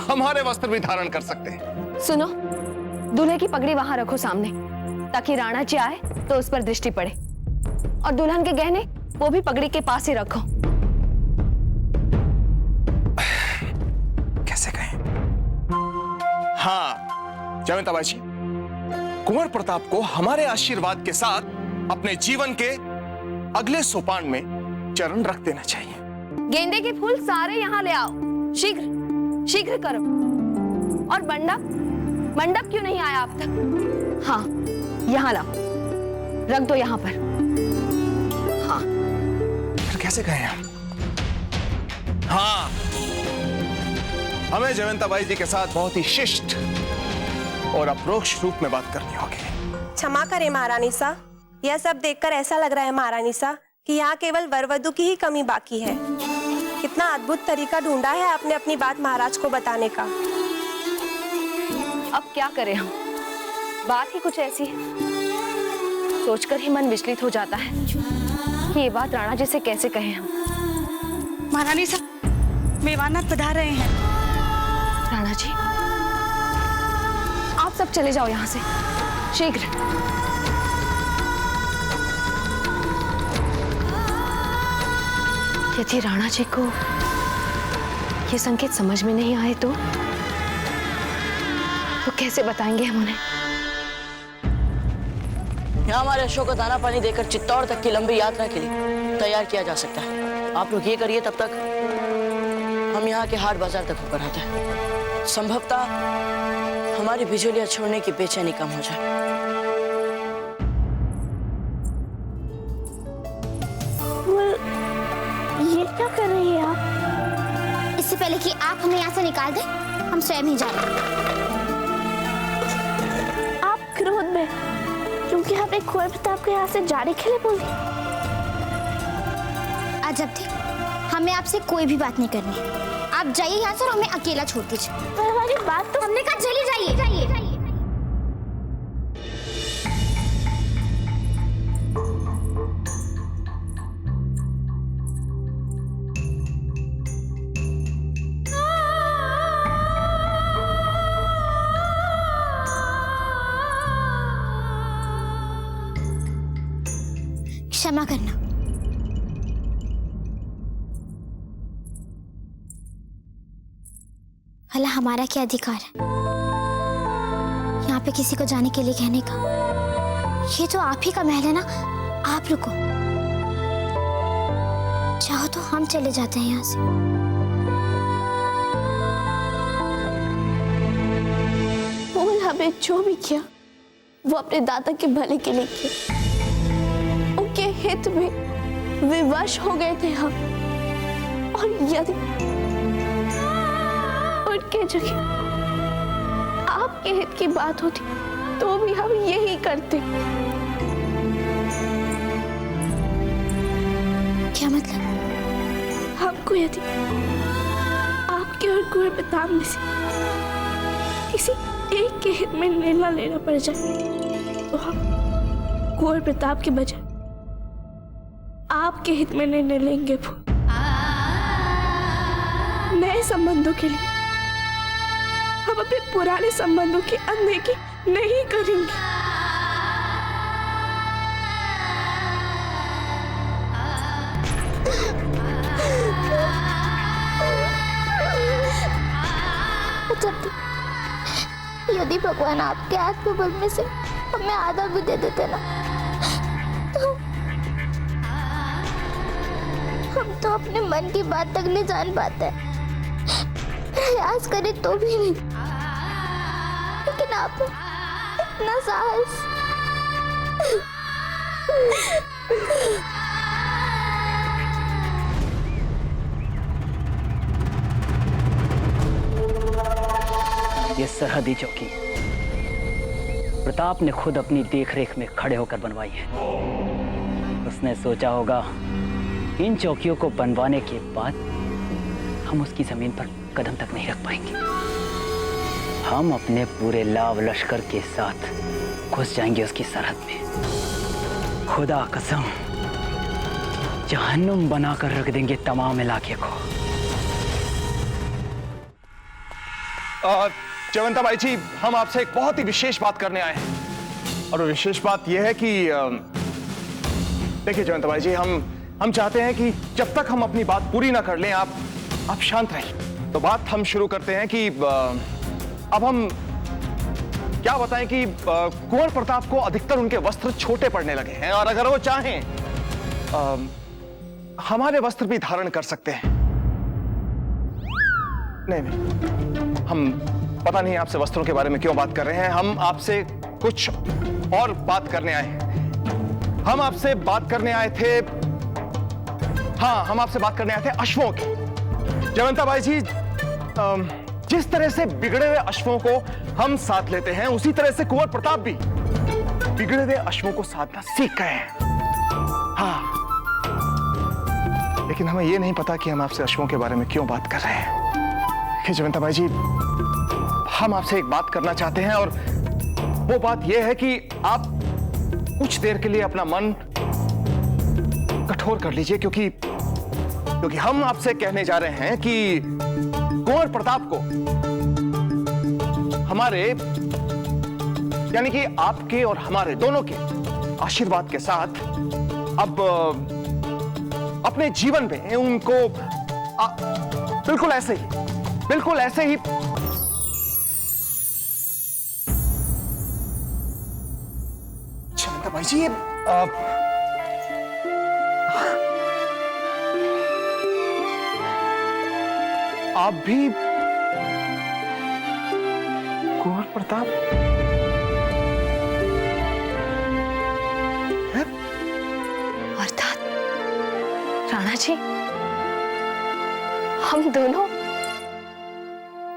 हमारे वस्त्र भी धारण कर सकते हैं। सुनो, दूल्हे की पगड़ी वहां रखो सामने, ताकि राणा जी आए तो उस पर दृष्टि पड़े। और दुल्हन के गहने वो भी पगड़ी के पास ही रखो। कैसे कहें? हाँ जयवंता बाई जी, कुंवर प्रताप को हमारे आशीर्वाद के साथ अपने जीवन के अगले सोपान में चरण रख देना चाहिए। गेंदे के फूल सारे यहाँ ले आओ, शीघ्र शीघ्र करो। और मंडप क्यों नहीं आया अब तक? हाँ, यहाँ लाओ, रख दो यहाँ पर। हाँ, फिर कैसे कहें हम? हाँ, हमें जयवंता बाई जी के साथ बहुत ही शिष्ट और अप्रोक्ष रूप में बात करनी होगी। क्षमा करें महारानी सा, यह सब देखकर ऐसा लग रहा है महारानी सा कि यहाँ केवल वर वधू की ही कमी बाकी है। कितना अद्भुत तरीका ढूंढा है आपने अपनी बात महाराज को बताने का। अब क्या करें हम, बात ही कुछ ऐसी है। सोचकर ही मन विचलित हो जाता है कि ये बात राणा जी से कैसे कहें हम। महारानी सा, मेवानाथ पधार रहे हैं। राणा जी, आप सब चले जाओ यहाँ से शीघ्र। यदि राणा जी को ये संकेत समझ में नहीं आए तो कैसे बताएंगे हम उन्हें? यहाँ हमारे अशोक को दाना पानी देकर चित्तौड़ तक की लंबी यात्रा के लिए तैयार किया जा सकता है। आप लोग ये करिए, तब तक हम यहाँ के हाट बाजार तक होकर आते हैं। संभवतः हमारी बिजलियां छोड़ने की बेचैनी कम हो जाए। ये क्या कर रही है आप? इससे पहले कि आप हमें यहाँ से निकाल दें, हम स्वयं ही जा रहे हैं। आप क्रोध में, क्योंकि आपने कुंवर प्रताप को यहाँ से जाने के लिए बोल दिया। अजब थी, हमें आपसे कोई भी बात नहीं करनी है। आप जाइए यहाँ से और हमें अकेला छोड़ दीजिए। हमारी बात तो हमने कहा चली जाइए। क्षमा करना। भला हमारा क्या अधिकार है यहाँ पे किसी को जाने के लिए कहने का? ये तो आप ही का महल है ना, आप रुको। चाहो तो हम चले जाते हैं यहाँ से। बोल, हमें जो भी किया वो अपने दादा के भले के लिए किया। उनके हित में विवश हो गए थे हम, और यदि उनके जगह आपके हित की बात होती तो भी हम यही करते। क्या मतलब? हमको यदि आपके और कुंवर प्रताप में से किसी एक के हित में निर्णय लेना पड़ जाए तो हम कुंवर प्रताप के बजाय आपके हित में निर्णय लेंगे। नए संबंधों के लिए हम अपने पुराने संबंधों की अनदेखी नहीं करेंगे। यदि भगवान आपके आत्मबल में से हमें आधा भी दे देते ना, तो हम तो अपने मन की बात तक नहीं जान पाते। प्रयास करें तो भी नहीं। लेकिन आप इतना साहस। ये सरहदी चौकी प्रताप ने खुद अपनी देखरेख में खड़े होकर बनवाई है। उसने सोचा होगा इन चौकियों को बनवाने के बाद हम उसकी जमीन पर कदम तक नहीं रख पाएंगे। हम अपने पूरे लाव लश्कर के साथ घुस जाएंगे उसकी सरहद में। खुदा कसम, जहन्नुम बनाकर रख देंगे तमाम इलाके को। जयवंता बाई जी, हम आपसे एक बहुत ही विशेष बात करने आए हैं। और वो विशेष बात यह है कि देखिए जयवंता बाई जी, हम चाहते हैं कि जब तक हम अपनी बात पूरी ना कर लें, आप शांत रहिए। तो बात हम शुरू करते हैं कि अब हम क्या बताएं कि कुंवर प्रताप को अधिकतर उनके वस्त्र छोटे पड़ने लगे हैं, और अगर वो चाहें हमारे वस्त्र भी धारण कर सकते हैं। नहीं, हम पता नहीं आपसे वस्त्रों के बारे में क्यों बात कर रहे हैं। हम आपसे कुछ और बात करने आए हैं। हम आपसे बात करने आए थे, हाँ, हम आपसे बात करने आए थे अश्वों की। जयवंता बाई जी, जिस तरह से बिगड़े हुए अश्वों को हम साथ लेते हैं, उसी तरह से कुंवर प्रताप भी बिगड़े हुए अश्वों को साधना सीख गए हैं। हाँ, लेकिन हमें यह नहीं पता कि हम आपसे अश्वों के बारे में क्यों बात कर रहे हैं। जयवंता बाई जी, हम आपसे एक बात करना चाहते हैं, और वो बात यह है कि आप कुछ देर के लिए अपना मन कठोर कर लीजिए, क्योंकि हम आपसे कहने जा रहे हैं कि कुंवर प्रताप को हमारे, यानी कि आपके और हमारे दोनों के आशीर्वाद के साथ अब अपने जीवन में उनको बिल्कुल ऐसे ही जयवंता बाई जी, आप भी कुंवर प्रताप अर्थात राणा जी, हम दोनों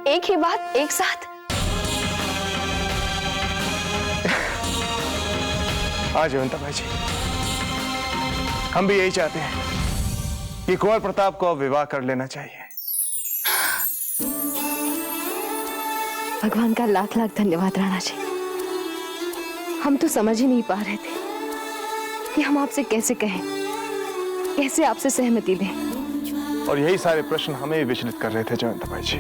एक ही बात एक साथ। हाँ जयवंता बाई जी, हम भी यही चाहते हैं कि कुंवर प्रताप को अब विवाह कर लेना चाहिए। भगवान का लाख लाख धन्यवाद राणा जी। हम तो समझ ही नहीं पा रहे थे कि हम आपसे कैसे कहें, कैसे आपसे सहमति दें। और यही सारे प्रश्न हमें भी विचलित कर रहे थे जयवंता बाई जी।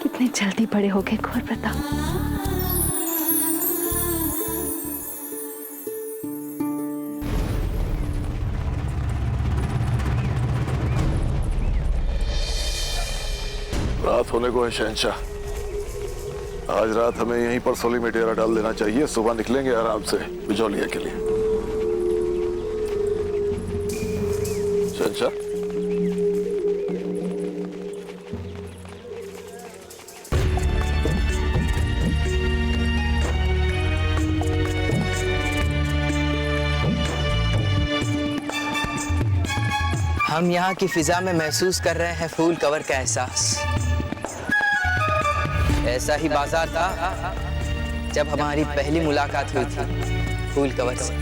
कितने जल्दी बड़े हो गए कुंवर प्रताप। रात होने को है शहंशाह। आज रात हमें यहीं पर सोली में डेरा डाल देना चाहिए। सुबह निकलेंगे आराम से बिजौलिया के लिए। शहंशाह, हम यहाँ की फिजा में महसूस कर रहे हैं फूल कवर का एहसास। ऐसा ही बाजार था जब हमारी पहली मुलाकात हुई थी फूल कवर से।